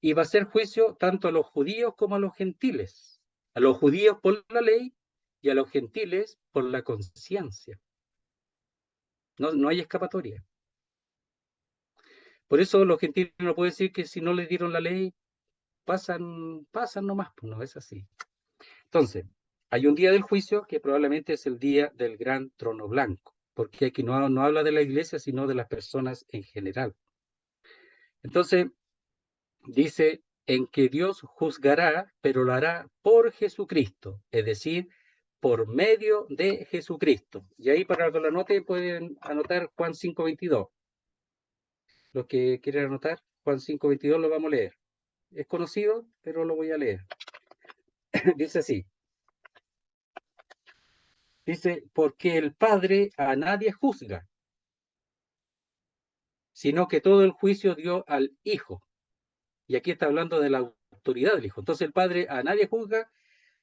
Y va a hacer juicio tanto a los judíos como a los gentiles. A los judíos por la ley y a los gentiles por la conciencia. No hay escapatoria. Por eso los gentiles no pueden decir que si no les dieron la ley, pasan nomás, pues no es así. Entonces, hay un día del juicio que probablemente es el día del gran trono blanco, porque aquí no habla de la iglesia, sino de las personas en general. Entonces, dice en que Dios juzgará, pero lo hará por Jesucristo, es decir, por medio de Jesucristo. Y ahí para que lo anoten pueden anotar Juan 5:22. Los que quieren anotar, Juan 5:22 lo vamos a leer. Es conocido, pero lo voy a leer. Dice así. Dice, porque el Padre a nadie juzga, sino que todo el juicio dio al Hijo. Y aquí está hablando de la autoridad del Hijo. Entonces el Padre a nadie juzga,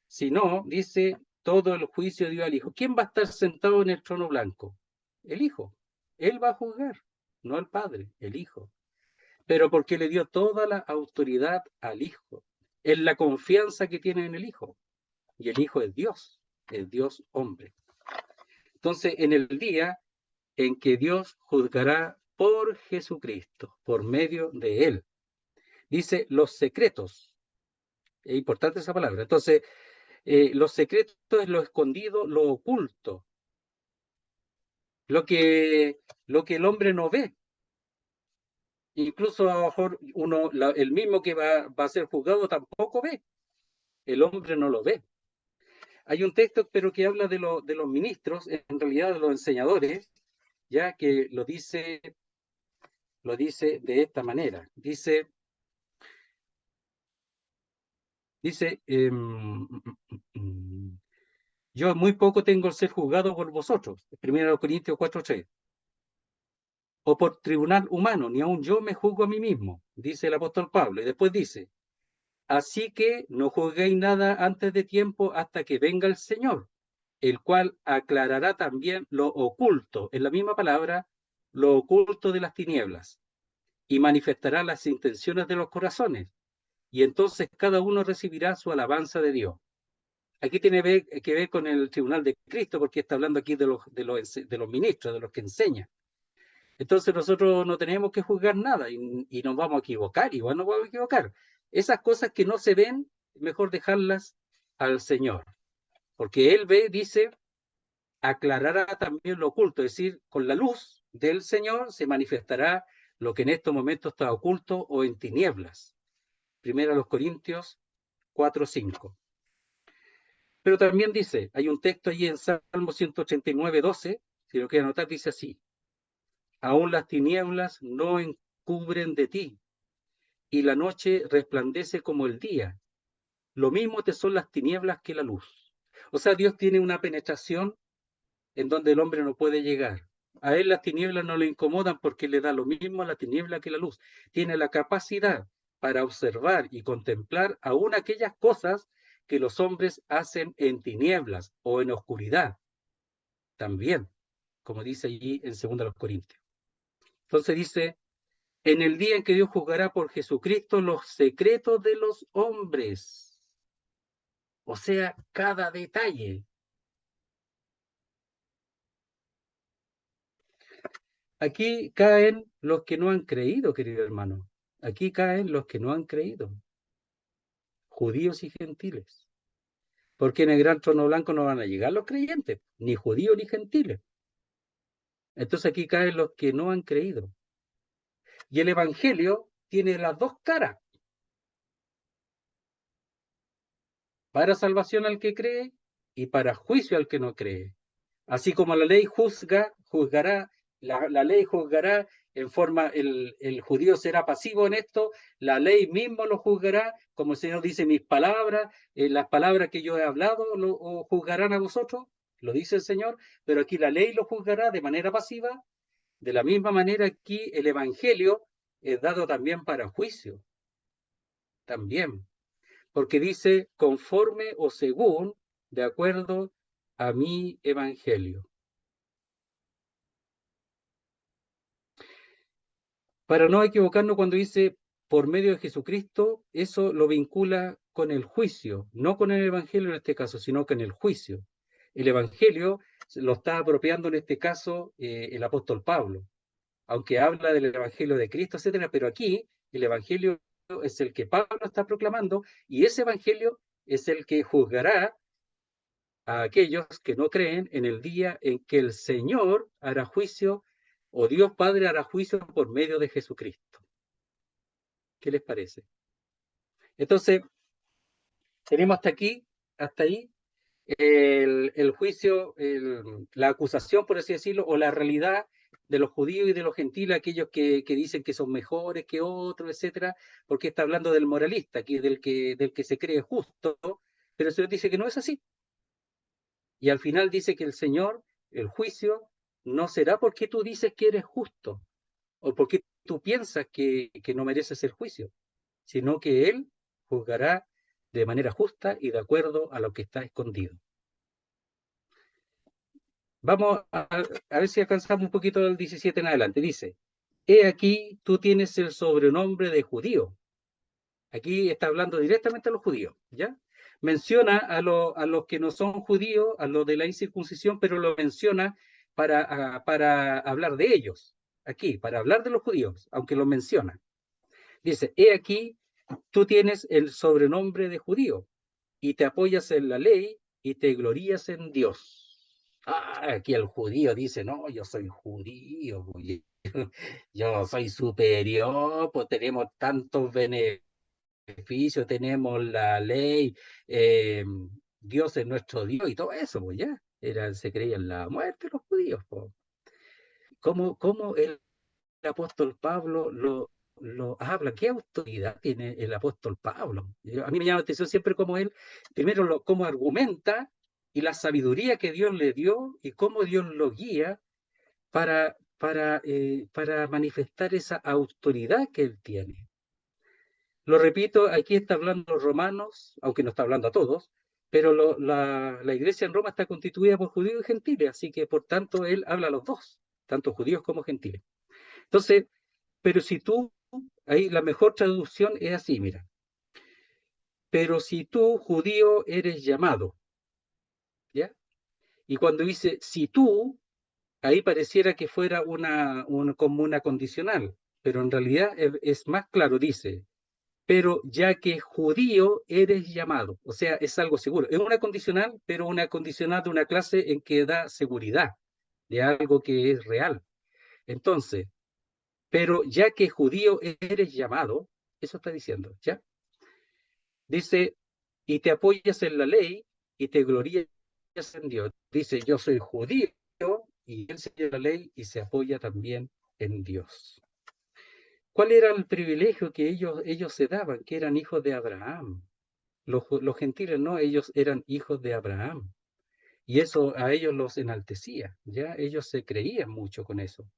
sino, dice, todo el juicio dio al Hijo. ¿Quién va a estar sentado en el trono blanco? El Hijo. Él va a juzgar, no el Padre, el Hijo. Pero porque le dio toda la autoridad al Hijo. Es la confianza que tiene en el Hijo. Y el Hijo es Dios hombre. Entonces, en el día en que Dios juzgará por Jesucristo, por medio de Él, dice los secretos. Es importante esa palabra. Entonces, los secretos es lo escondido, lo oculto, lo que el hombre no ve. Incluso a lo mejor el mismo que va a ser juzgado tampoco ve. El hombre no lo ve. Hay un texto, pero que habla de los ministros, en realidad de los enseñadores, ya que lo dice de esta manera. Dice, yo muy poco tengo el ser juzgado por vosotros. 1 Corintios 4:3. O por tribunal humano, ni aun yo me juzgo a mí mismo, dice el apóstol Pablo. Y después dice, así que no juzguéis nada antes de tiempo hasta que venga el Señor, el cual aclarará también lo oculto, en la misma palabra, lo oculto de las tinieblas, y manifestará las intenciones de los corazones, y entonces cada uno recibirá su alabanza de Dios. Aquí tiene que ver con el tribunal de Cristo, porque está hablando aquí de los ministros, de los que enseñan. Entonces nosotros no tenemos que juzgar nada y nos vamos a equivocar, igual nos vamos a equivocar. Esas cosas que no se ven, mejor dejarlas al Señor, porque Él ve, dice, aclarará también lo oculto, es decir, con la luz del Señor se manifestará lo que en estos momentos está oculto o en tinieblas. Primero a los Corintios 4:5. Pero también dice, hay un texto allí en Salmo 189:12, si lo quieren anotar, dice así: aún las tinieblas no encubren de ti, y la noche resplandece como el día. Lo mismo te son las tinieblas que la luz. O sea, Dios tiene una penetración en donde el hombre no puede llegar. A él las tinieblas no le incomodan porque le da lo mismo a la tiniebla que la luz. Tiene la capacidad para observar y contemplar aún aquellas cosas que los hombres hacen en tinieblas o en oscuridad. También, como dice allí en 2 Corintios. Entonces dice, en el día en que Dios juzgará por Jesucristo los secretos de los hombres. O sea, cada detalle. Aquí caen los que no han creído, querido hermano. Aquí caen los que no han creído, judíos y gentiles. Porque en el gran trono blanco no van a llegar los creyentes, ni judíos ni gentiles. Entonces aquí caen los que no han creído. Y el Evangelio tiene las dos caras. Para salvación al que cree y para juicio al que no cree. Así como la ley juzgará, la ley juzgará en forma, el judío será pasivo en esto, la ley mismo lo juzgará, como el Señor dice, mis palabras, las palabras que yo he hablado, lo juzgarán a vosotros, lo dice el Señor, pero aquí la ley lo juzgará de manera pasiva. De la misma manera aquí el Evangelio es dado también para juicio, también, porque dice conforme o según, de acuerdo a mi Evangelio. Para no equivocarnos cuando dice por medio de Jesucristo, eso lo vincula con el juicio, no con el Evangelio en este caso, sino con el juicio. El Evangelio lo está apropiando en este caso el apóstol Pablo, aunque habla del Evangelio de Cristo, etcétera, pero aquí el Evangelio es el que Pablo está proclamando y ese Evangelio es el que juzgará a aquellos que no creen en el día en que el Señor hará juicio o Dios Padre hará juicio por medio de Jesucristo. ¿Qué les parece? Entonces, tenemos hasta ahí, el juicio, la acusación, por así decirlo, o la realidad de los judíos y de los gentiles, aquellos que dicen que son mejores que otros, etcétera, porque está hablando del moralista, aquí del que se cree justo, pero el Señor dice que no es así. Y al final dice que el Señor, el juicio, no será porque tú dices que eres justo, o porque tú piensas que no mereces el juicio, sino que Él juzgará de manera justa y de acuerdo a lo que está escondido. Vamos a ver si alcanzamos un poquito del 17 en adelante. Dice, he aquí tú tienes el sobrenombre de judío. Aquí está hablando directamente a los judíos, ¿ya? Menciona a los que no son judíos, a los de la incircuncisión, pero lo menciona para hablar de ellos, aquí, para hablar de los judíos, aunque lo menciona. Dice, he aquí tú tienes el sobrenombre de judío y te apoyas en la ley y te glorías en Dios. Aquí el judío dice, no, yo soy judío, yo soy superior, pues tenemos tantos beneficios, tenemos la ley, Dios es nuestro Dios y todo eso, pues ya, se creían la muerte los judíos. Pues. ¿Cómo el apóstol Pablo lo habla? ¿Qué autoridad tiene el apóstol Pablo? A mí me llama la atención siempre cómo él, primero, cómo argumenta y la sabiduría que Dios le dio y cómo Dios lo guía para manifestar esa autoridad que él tiene. Lo repito, aquí está hablando Romanos, aunque no está hablando a todos, pero la iglesia en Roma está constituida por judíos y gentiles, así que por tanto él habla a los dos, tanto judíos como gentiles. Entonces, pero si tú, ahí la mejor traducción es así, mira, pero si tú, judío, eres llamado, ¿ya? Y cuando dice si tú, ahí pareciera que fuera como una condicional, pero en realidad es más claro, dice, pero ya que judío eres llamado, o sea, es algo seguro. Es una condicional, pero una condicional de una clase en que da seguridad de algo que es real. Entonces, pero ya que judío eres llamado, eso está diciendo, ¿ya? Dice, y te apoyas en la ley y te glorías en Dios. Dice, yo soy judío y él sigue la ley y se apoya también en Dios. ¿Cuál era el privilegio que ellos se daban? Que eran hijos de Abraham. Los gentiles no, ellos eran hijos de Abraham. Y eso a ellos los enaltecía, ¿ya? Ellos se creían mucho con eso,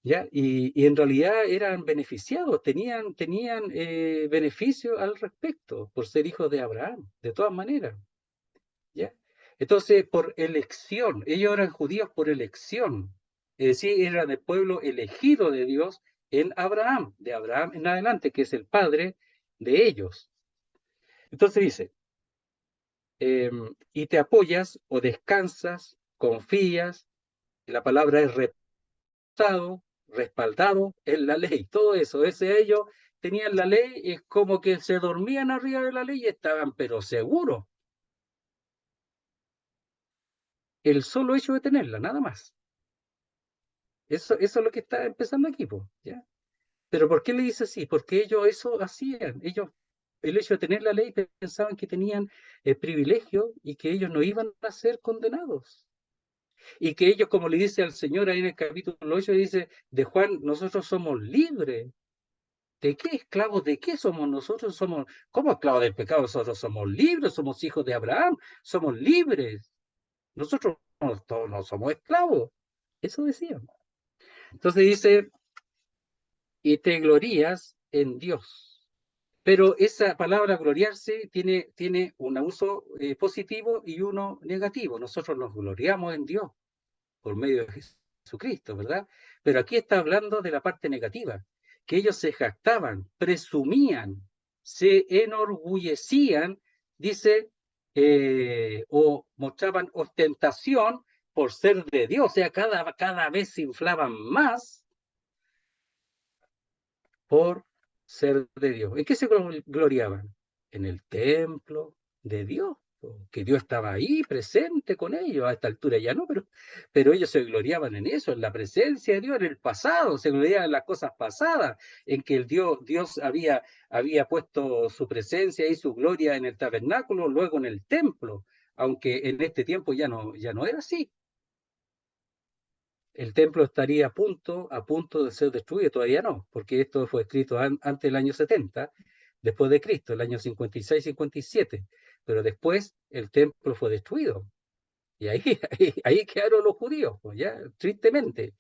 ¿ya? Y en realidad eran beneficiados, tenían beneficio al respecto por ser hijos de Abraham, de todas maneras, ¿ya? Entonces, por elección, ellos eran judíos por elección, es decir, eran el pueblo elegido de Dios en Abraham, de Abraham en adelante, que es el padre de ellos. Entonces dice, y te apoyas o descansas, confías, la palabra es respaldado en la ley, todo eso, ellos tenían la ley, es como que se dormían arriba de la ley y estaban pero seguros, el solo hecho de tenerla, nada más. Eso es lo que está empezando aquí, pues, ¿ya? Pero ¿por qué le dice así? Porque ellos eso hacían, ellos, el hecho de tener la ley, pensaban que tenían el privilegio y que ellos no iban a ser condenados. Y que ellos, como le dice al Señor ahí en el capítulo 8, dice de Juan, nosotros somos libres. ¿De qué esclavos? ¿De qué somos nosotros? Somos, ¿cómo esclavos del pecado? Nosotros somos libres, somos hijos de Abraham, somos libres. Nosotros no somos esclavos. Eso decían. Entonces dice, y te glorías en Dios. Pero esa palabra gloriarse tiene un uso positivo y uno negativo. Nosotros nos gloriamos en Dios por medio de Jesucristo, ¿verdad? Pero aquí está hablando de la parte negativa, que ellos se jactaban, presumían, se enorgullecían, dice, o mostraban ostentación por ser de Dios, o sea, cada vez se inflaban más por ser de Dios. ¿En qué se gloriaban? En el templo de Dios, que Dios estaba ahí presente con ellos, a esta altura ya no, pero ellos se gloriaban en eso, en la presencia de Dios, en el pasado, se gloriaban en las cosas pasadas, en que Dios había puesto su presencia y su gloria en el tabernáculo, luego en el templo, aunque en este tiempo ya no era así. El templo estaría a punto de ser destruido, todavía no, porque esto fue escrito antes del año 70, después de Cristo, el año 56-57, pero después el templo fue destruido. Y ahí quedaron los judíos, pues ya, tristemente.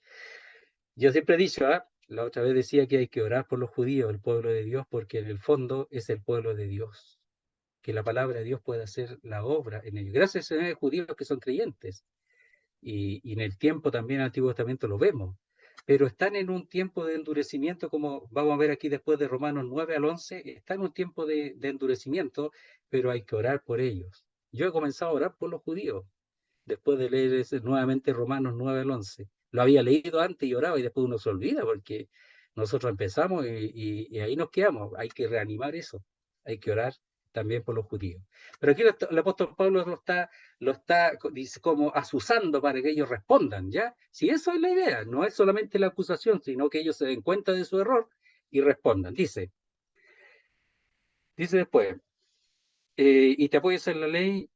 Yo siempre he dicho, la otra vez decía que hay que orar por los judíos, el pueblo de Dios, porque en el fondo es el pueblo de Dios. Que la palabra de Dios pueda hacer la obra en ellos. Gracias a los judíos que son creyentes. Y en el tiempo también, en el Antiguo Testamento lo vemos, pero están en un tiempo de endurecimiento, como vamos a ver aquí después de Romanos 9 al 11, están en un tiempo de endurecimiento, pero hay que orar por ellos. Yo he comenzado a orar por los judíos, después de leer nuevamente Romanos 9 al 11. Lo había leído antes y oraba y después uno se olvida porque nosotros empezamos y ahí nos quedamos. Hay que reanimar eso, hay que orar también por los judíos. Pero aquí el apóstol Pablo lo está dice, como asusando para que ellos respondan, ¿ya? Si eso es la idea, no es solamente la acusación, sino que ellos se den cuenta de su error y respondan. Dice después, y te apoyas en la ley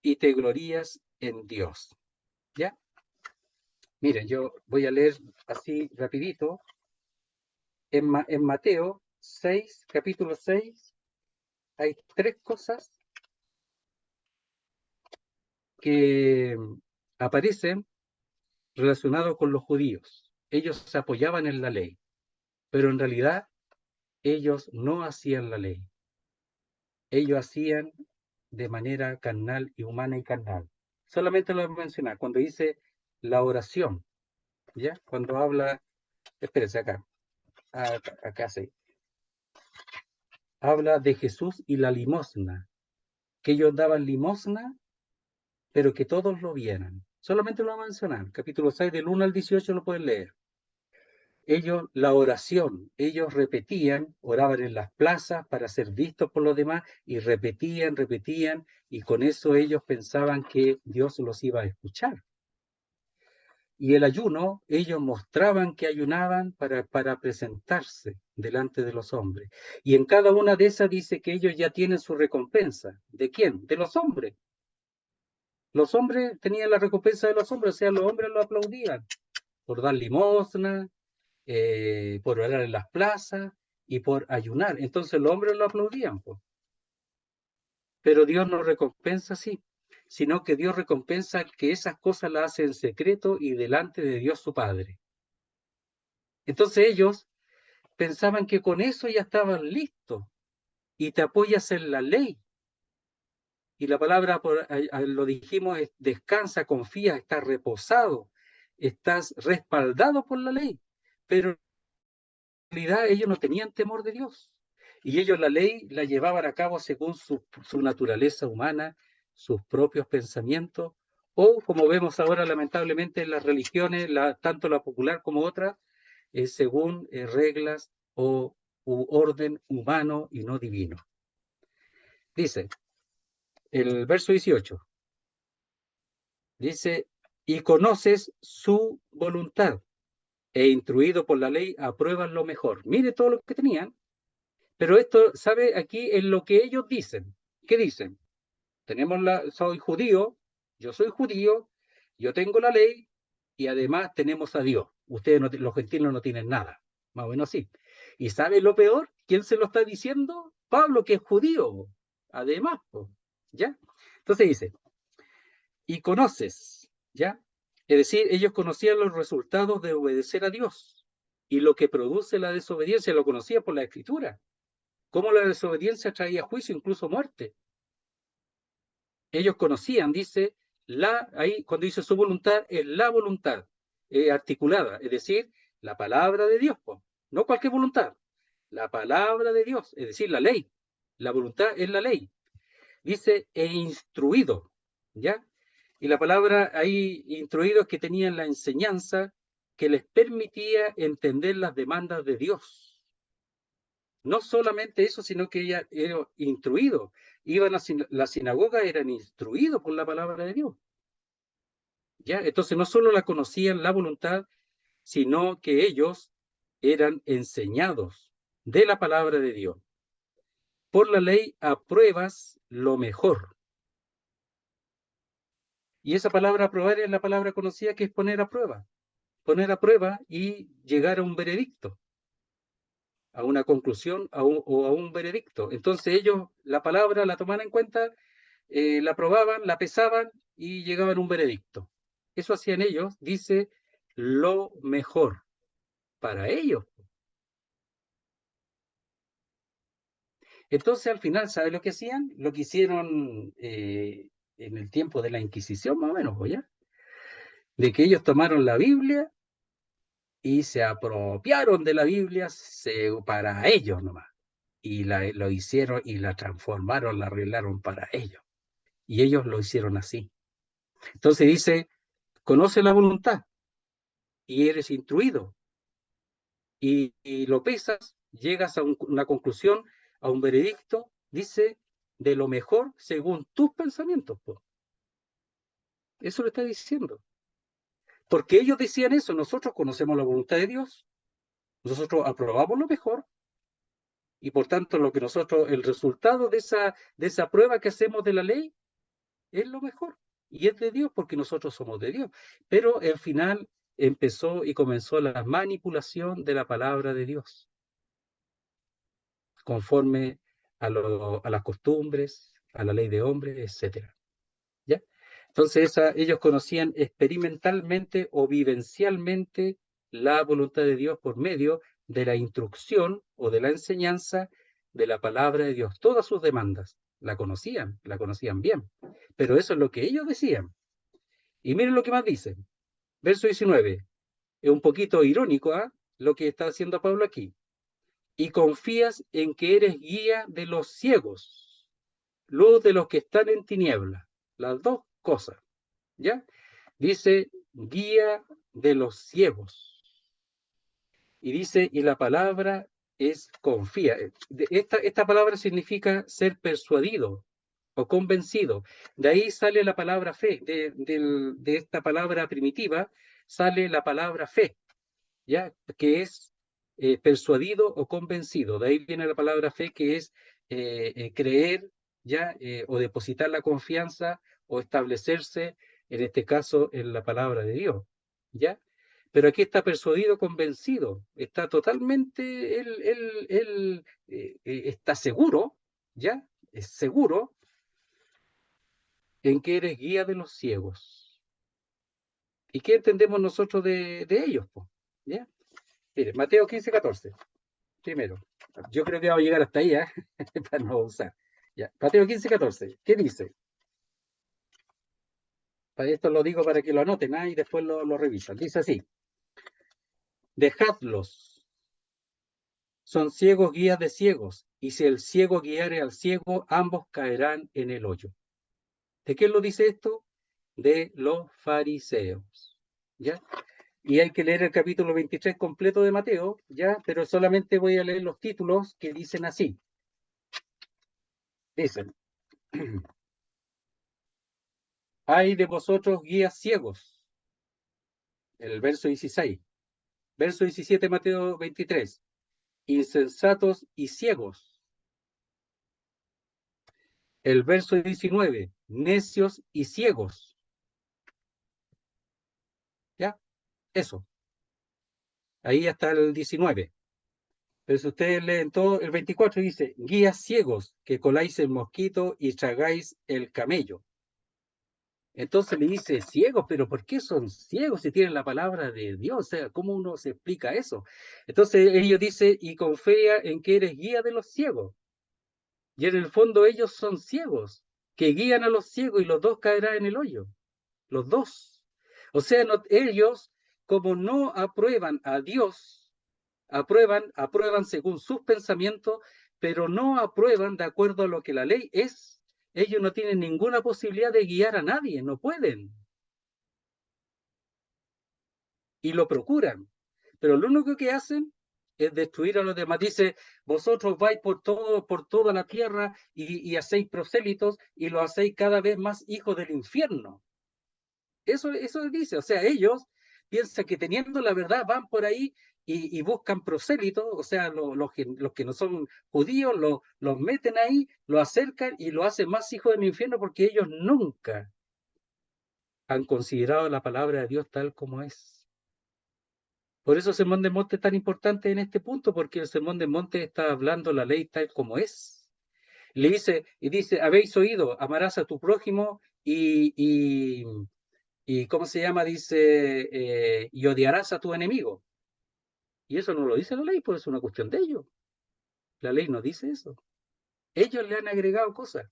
y te glorías en Dios, ¿ya? Miren, yo voy a leer así rapidito. En Mateo 6, capítulo 6, hay tres cosas que aparecen relacionadas con los judíos. Ellos se apoyaban en la ley, pero en realidad ellos no hacían la ley. Ellos hacían de manera carnal y humana y carnal. Solamente lo voy a mencionar cuando dice la oración, ¿ya? Cuando habla, espérense acá sí. Habla de Jesús y la limosna, que ellos daban limosna, pero que todos lo vieran. Solamente lo vamos a mencionar. Capítulo 6, del 1 al 18 lo pueden leer. Ellos, la oración, ellos repetían, oraban en las plazas para ser vistos por los demás y repetían, y con eso ellos pensaban que Dios los iba a escuchar. Y el ayuno, ellos mostraban que ayunaban para presentarse delante de los hombres. Y en cada una de esas dice que ellos ya tienen su recompensa. ¿De quién? De los hombres. Los hombres tenían la recompensa de los hombres, o sea, los hombres lo aplaudían por dar limosna, por orar en las plazas y por ayunar. Entonces los hombres lo aplaudían, pues. Pero Dios no recompensa así, sino que Dios recompensa que esas cosas las hace en secreto y delante de Dios su Padre. Entonces ellos pensaban que con eso ya estaban listos y te apoyas en la ley. Y la palabra, lo dijimos, es descansa, confía, estás reposado, estás respaldado por la ley. Pero en realidad ellos no tenían temor de Dios. Y ellos la ley la llevaban a cabo según su naturaleza humana, sus propios pensamientos, o como vemos ahora lamentablemente en las religiones, tanto la popular como otra, según reglas o orden humano y no divino. Dice, el verso 18, dice, y conoces su voluntad, e instruido por la ley, apruebas lo mejor. Mire todo lo que tenían, pero esto, ¿sabe? Aquí es lo que ellos dicen. ¿Qué dicen? Soy judío, yo tengo la ley, y además tenemos a Dios. Ustedes, los gentiles, no tienen nada. Más o menos así. ¿Y sabe lo peor? ¿Quién se lo está diciendo? Pablo, que es judío. Además, ¿ya? Entonces dice, y conoces, ¿ya? Es decir, ellos conocían los resultados de obedecer a Dios. Y lo que produce la desobediencia lo conocía por la Escritura. Cómo la desobediencia traía juicio, incluso muerte. Ellos conocían, dice, ahí cuando dice su voluntad, es la voluntad articulada, es decir, la palabra de Dios, no cualquier voluntad, la palabra de Dios, es decir, la ley. La voluntad es la ley. Dice, e instruido, ¿ya? Y la palabra ahí, instruido, es que tenían la enseñanza que les permitía entender las demandas de Dios. No solamente eso, sino que ella era instruido. Iban a la sinagoga, eran instruidos por la palabra de Dios. ¿Ya? Entonces no solo la conocían la voluntad, sino que ellos eran enseñados de la palabra de Dios. Por la ley apruebas lo mejor. Y esa palabra aprobar es la palabra conocida, que es poner a prueba. Poner a prueba y llegar a un veredicto, a una conclusión o a un veredicto. Entonces ellos la palabra la tomaban en cuenta, la probaban, la pesaban y llegaban a un veredicto. Eso hacían ellos, dice, lo mejor para ellos. Entonces al final, ¿sabe lo que hacían? Lo que hicieron en el tiempo de la Inquisición, más o menos, ¿ya? De que ellos tomaron la Biblia y se apropiaron de la Biblia para ellos nomás. Y lo hicieron y la transformaron, la arreglaron para ellos. Y ellos lo hicieron así. Entonces dice, conoce la voluntad y eres instruido. Y lo pesas, llegas a una conclusión, a un veredicto, dice, de lo mejor según tus pensamientos. Eso lo está diciendo. Porque ellos decían eso, nosotros conocemos la voluntad de Dios, nosotros aprobamos lo mejor, y por tanto lo que nosotros, el resultado de esa prueba que hacemos de la ley, es lo mejor. Y es de Dios porque nosotros somos de Dios. Pero al final empezó y comenzó la manipulación de la palabra de Dios, conforme a las costumbres, a la ley de hombres, etcétera. ¿Ya? Entonces ellos conocían experimentalmente o vivencialmente la voluntad de Dios por medio de la instrucción o de la enseñanza de la palabra de Dios. Todas sus demandas la conocían bien. Pero eso es lo que ellos decían. Y miren lo que más dicen. Verso 19. Es un poquito irónico, lo que está haciendo Pablo aquí. Y confías en que eres guía de los ciegos, luz de los que están en tinieblas. Las dos cosas. ¿Ya? Dice, guía de los ciegos. Y dice, y la palabra es confía. Esta palabra significa ser persuadido o convencido. De ahí sale la palabra fe. De esta palabra primitiva sale la palabra fe, ¿ya? Que es persuadido o convencido. De ahí viene la palabra fe, que es creer, ¿ya? O depositar la confianza o establecerse, en este caso, en la palabra de Dios, ¿ya? Pero aquí está persuadido, convencido, está totalmente, él está seguro, ¿ya? Es seguro en que eres guía de los ciegos. ¿Y qué entendemos nosotros de ellos, po? ¿Ya? Mire, Mateo 15:14. Primero, yo creo que vamos a llegar hasta ahí, ¿eh? Para no usar. Ya, Mateo 15:14. ¿Qué dice? Para esto lo digo para que lo anoten, ¿eh? Y después lo revisan. Dice así: dejadlos, son ciegos guías de ciegos, y si el ciego guiare al ciego, ambos caerán en el hoyo. ¿De quién lo dice esto? De los fariseos. ¿Ya? Y hay que leer el capítulo 23 completo de Mateo, ¿ya? Pero solamente voy a leer los títulos que dicen así. Dicen: hay de vosotros guías ciegos. El verso 16. Verso 17, Mateo 23. Insensatos y ciegos. El verso 19. Necios y ciegos. ¿Ya? Eso. Ahí hasta el 19. Pero si ustedes leen todo, el 24 dice: guías ciegos, que coláis el mosquito y tragáis el camello. Entonces le dice ciegos, pero ¿por qué son ciegos si tienen la palabra de Dios? O sea, ¿cómo uno se explica eso? Entonces ellos dicen, y confía en que eres guía de los ciegos. Y en el fondo ellos son ciegos, que guían a los ciegos y los dos caerán en el hoyo. Los dos. O sea, ellos, como no aprueban a Dios, aprueban según sus pensamientos, pero no aprueban de acuerdo a lo que la ley es. Ellos no tienen ninguna posibilidad de guiar a nadie, no pueden. Y lo procuran. Pero lo único que hacen es destruir a los demás. Dice, vosotros vais por toda la tierra y hacéis prosélitos y lo hacéis cada vez más hijos del infierno. Eso dice, o sea, ellos piensan que teniendo la verdad van por ahí y buscan prosélitos, o sea, los que no son judíos, los meten ahí, lo acercan y lo hacen más hijos del infierno porque ellos nunca han considerado la palabra de Dios tal como es. Por eso el Sermón del Monte es tan importante en este punto, porque el Sermón del Monte está hablando la ley tal como es. Le dice, habéis oído, amarás a tu prójimo y ¿cómo se llama? Dice, y odiarás a tu enemigo. Y eso no lo dice la ley, pues es una cuestión de ellos. La ley no dice eso. Ellos le han agregado cosas.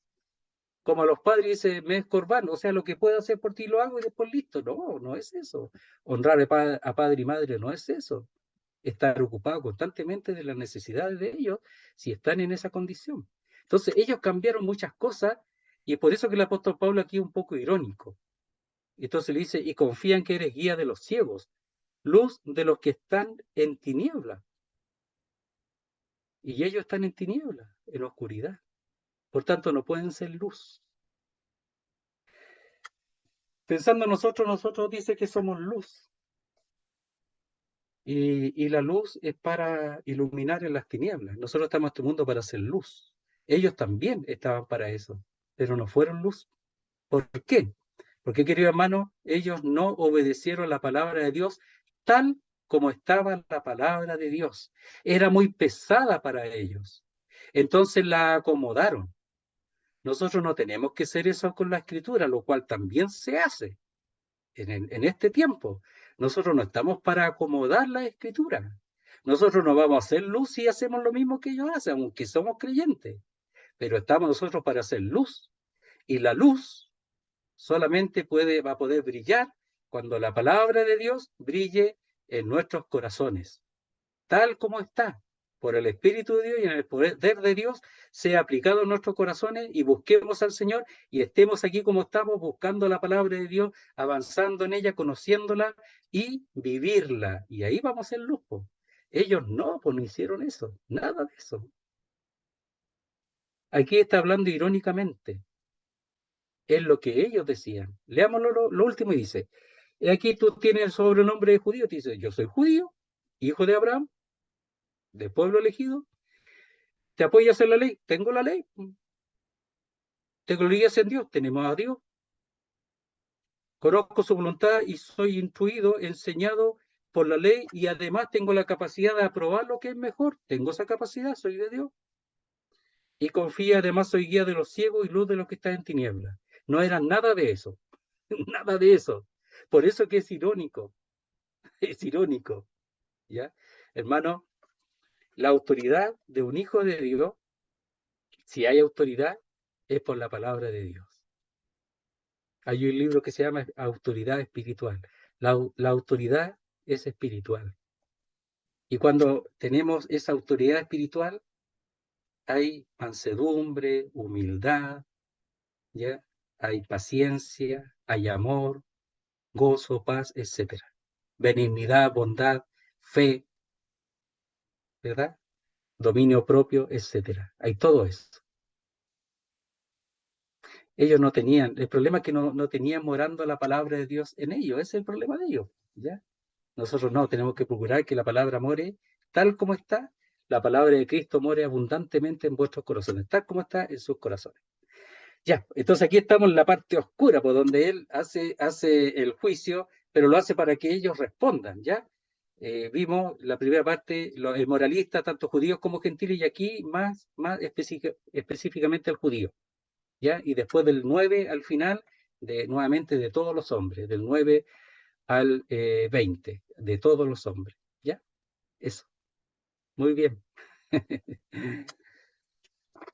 Como a los padres dice, me es corbán, o sea, lo que puedo hacer por ti lo hago y después listo. No, no es eso. Honrar a padre y madre no es eso. Estar ocupado constantemente de las necesidades de ellos si están en esa condición. Entonces, ellos cambiaron muchas cosas y es por eso que el apóstol Pablo aquí es un poco irónico. Entonces le dice, y confían que eres guía de los ciegos, luz de los que están en tinieblas. Y ellos están en tinieblas, en oscuridad. Por tanto, no pueden ser luz. Pensando nosotros dice que somos luz. Y la luz es para iluminar en las tinieblas. Nosotros estamos en este mundo para hacer luz. Ellos también estaban para eso, pero no fueron luz. ¿Por qué? Porque, querido hermano, ellos no obedecieron la palabra de Dios tal como estaba la palabra de Dios. Era muy pesada para ellos. Entonces la acomodaron. Nosotros no tenemos que hacer eso con la escritura, lo cual también se hace en este tiempo. Nosotros no estamos para acomodar la escritura. Nosotros no vamos a hacer luz si hacemos lo mismo que ellos hacen, aunque somos creyentes. Pero estamos nosotros para hacer luz. Y la luz solamente va a poder brillar cuando la palabra de Dios brille en nuestros corazones, tal como está. por el Espíritu de Dios y en el poder de Dios, sea aplicado en nuestros corazones y busquemos al Señor y estemos aquí como estamos, buscando la palabra de Dios, avanzando en ella, conociéndola y vivirla. Y ahí vamos a ser luz, po. Ellos no, pues no hicieron eso, nada de eso. Aquí está hablando irónicamente, es lo que ellos decían. Leámoslo lo último y dice, aquí tú tienes el sobrenombre de judío, te dice, yo soy judío, hijo de Abraham, de pueblo elegido, te apoyas en la ley, tengo la ley, te glorías en Dios, tenemos a Dios, conozco su voluntad y soy instruido, enseñado por la ley y además tengo la capacidad de aprobar lo que es mejor, tengo esa capacidad, soy de Dios. Y confía, además soy guía de los ciegos y luz de los que están en tinieblas. No eran nada de eso, nada de eso. Por eso que es irónico, es irónico, ¿ya? Hermano, la autoridad de un hijo de Dios, si hay autoridad, es por la palabra de Dios. Hay un libro que se llama Autoridad Espiritual. La autoridad es espiritual. Y cuando tenemos esa autoridad espiritual, hay mansedumbre, humildad, ¿ya? Hay paciencia, hay amor, gozo, paz, etcétera. Benignidad, bondad, fe, ¿verdad? Dominio propio, etcétera. Hay todo eso. Ellos no tenían, el problema es que no tenían morando la palabra de Dios en ellos, ese es el problema de ellos, ¿ya? Nosotros no, tenemos que procurar que la palabra more tal como está, la palabra de Cristo more abundantemente en vuestros corazones, tal como está en sus corazones. Ya, entonces aquí estamos en la parte oscura, por donde él hace el juicio, pero lo hace para que ellos respondan, ¿ya? Vimos la primera parte, el moralista, tanto judíos como gentiles, y aquí más específicamente el judío, ¿ya? Y después del 9 al final, nuevamente de todos los hombres, del 9 al 20, de todos los hombres, ¿ya? Eso, muy bien.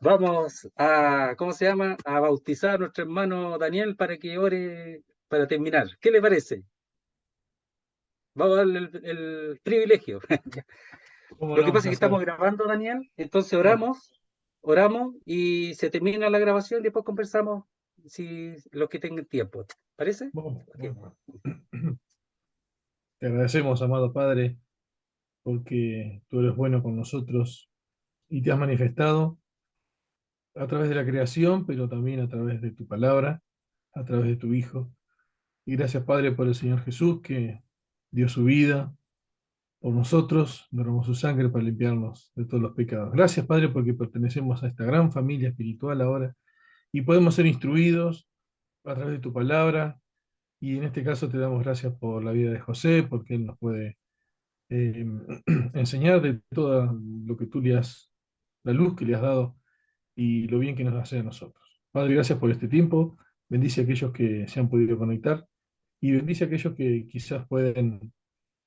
Vamos a, ¿cómo se llama? A bautizar a nuestro hermano Daniel para que ore para terminar. ¿Qué le parece? Vamos a darle el privilegio. ¿Cómo Lo que no? pasa es que estamos Placer. grabando, Daniel, entonces Claro. oramos y se termina la grabación y después conversamos si los que tengan tiempo. ¿Parece? Bueno, Ok. bueno. Te agradecemos, amado Padre, porque tú eres bueno con nosotros y te has manifestado a través de la creación, pero también a través de tu palabra, a través de tu Hijo. Y gracias, Padre, por el Señor Jesús, que dio su vida por nosotros, derramó su sangre para limpiarnos de todos los pecados. Gracias, Padre, porque pertenecemos a esta gran familia espiritual ahora y podemos ser instruidos a través de tu palabra. Y en este caso te damos gracias por la vida de José, porque él nos puede eh, enseñar de todo lo que tú le has, la luz que le has dado y lo bien que nos hace a nosotros. Padre, gracias por este tiempo. Bendice a aquellos que se han podido conectar y bendice a aquellos que quizás pueden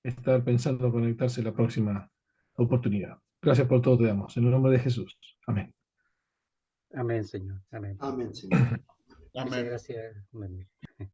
estar pensando en conectarse la próxima oportunidad. Gracias por todo, te damos. En el nombre de Jesús. Amén. Amén, Señor. Amén. Amén, Señor. Muchas Amén. gracias, Manuel.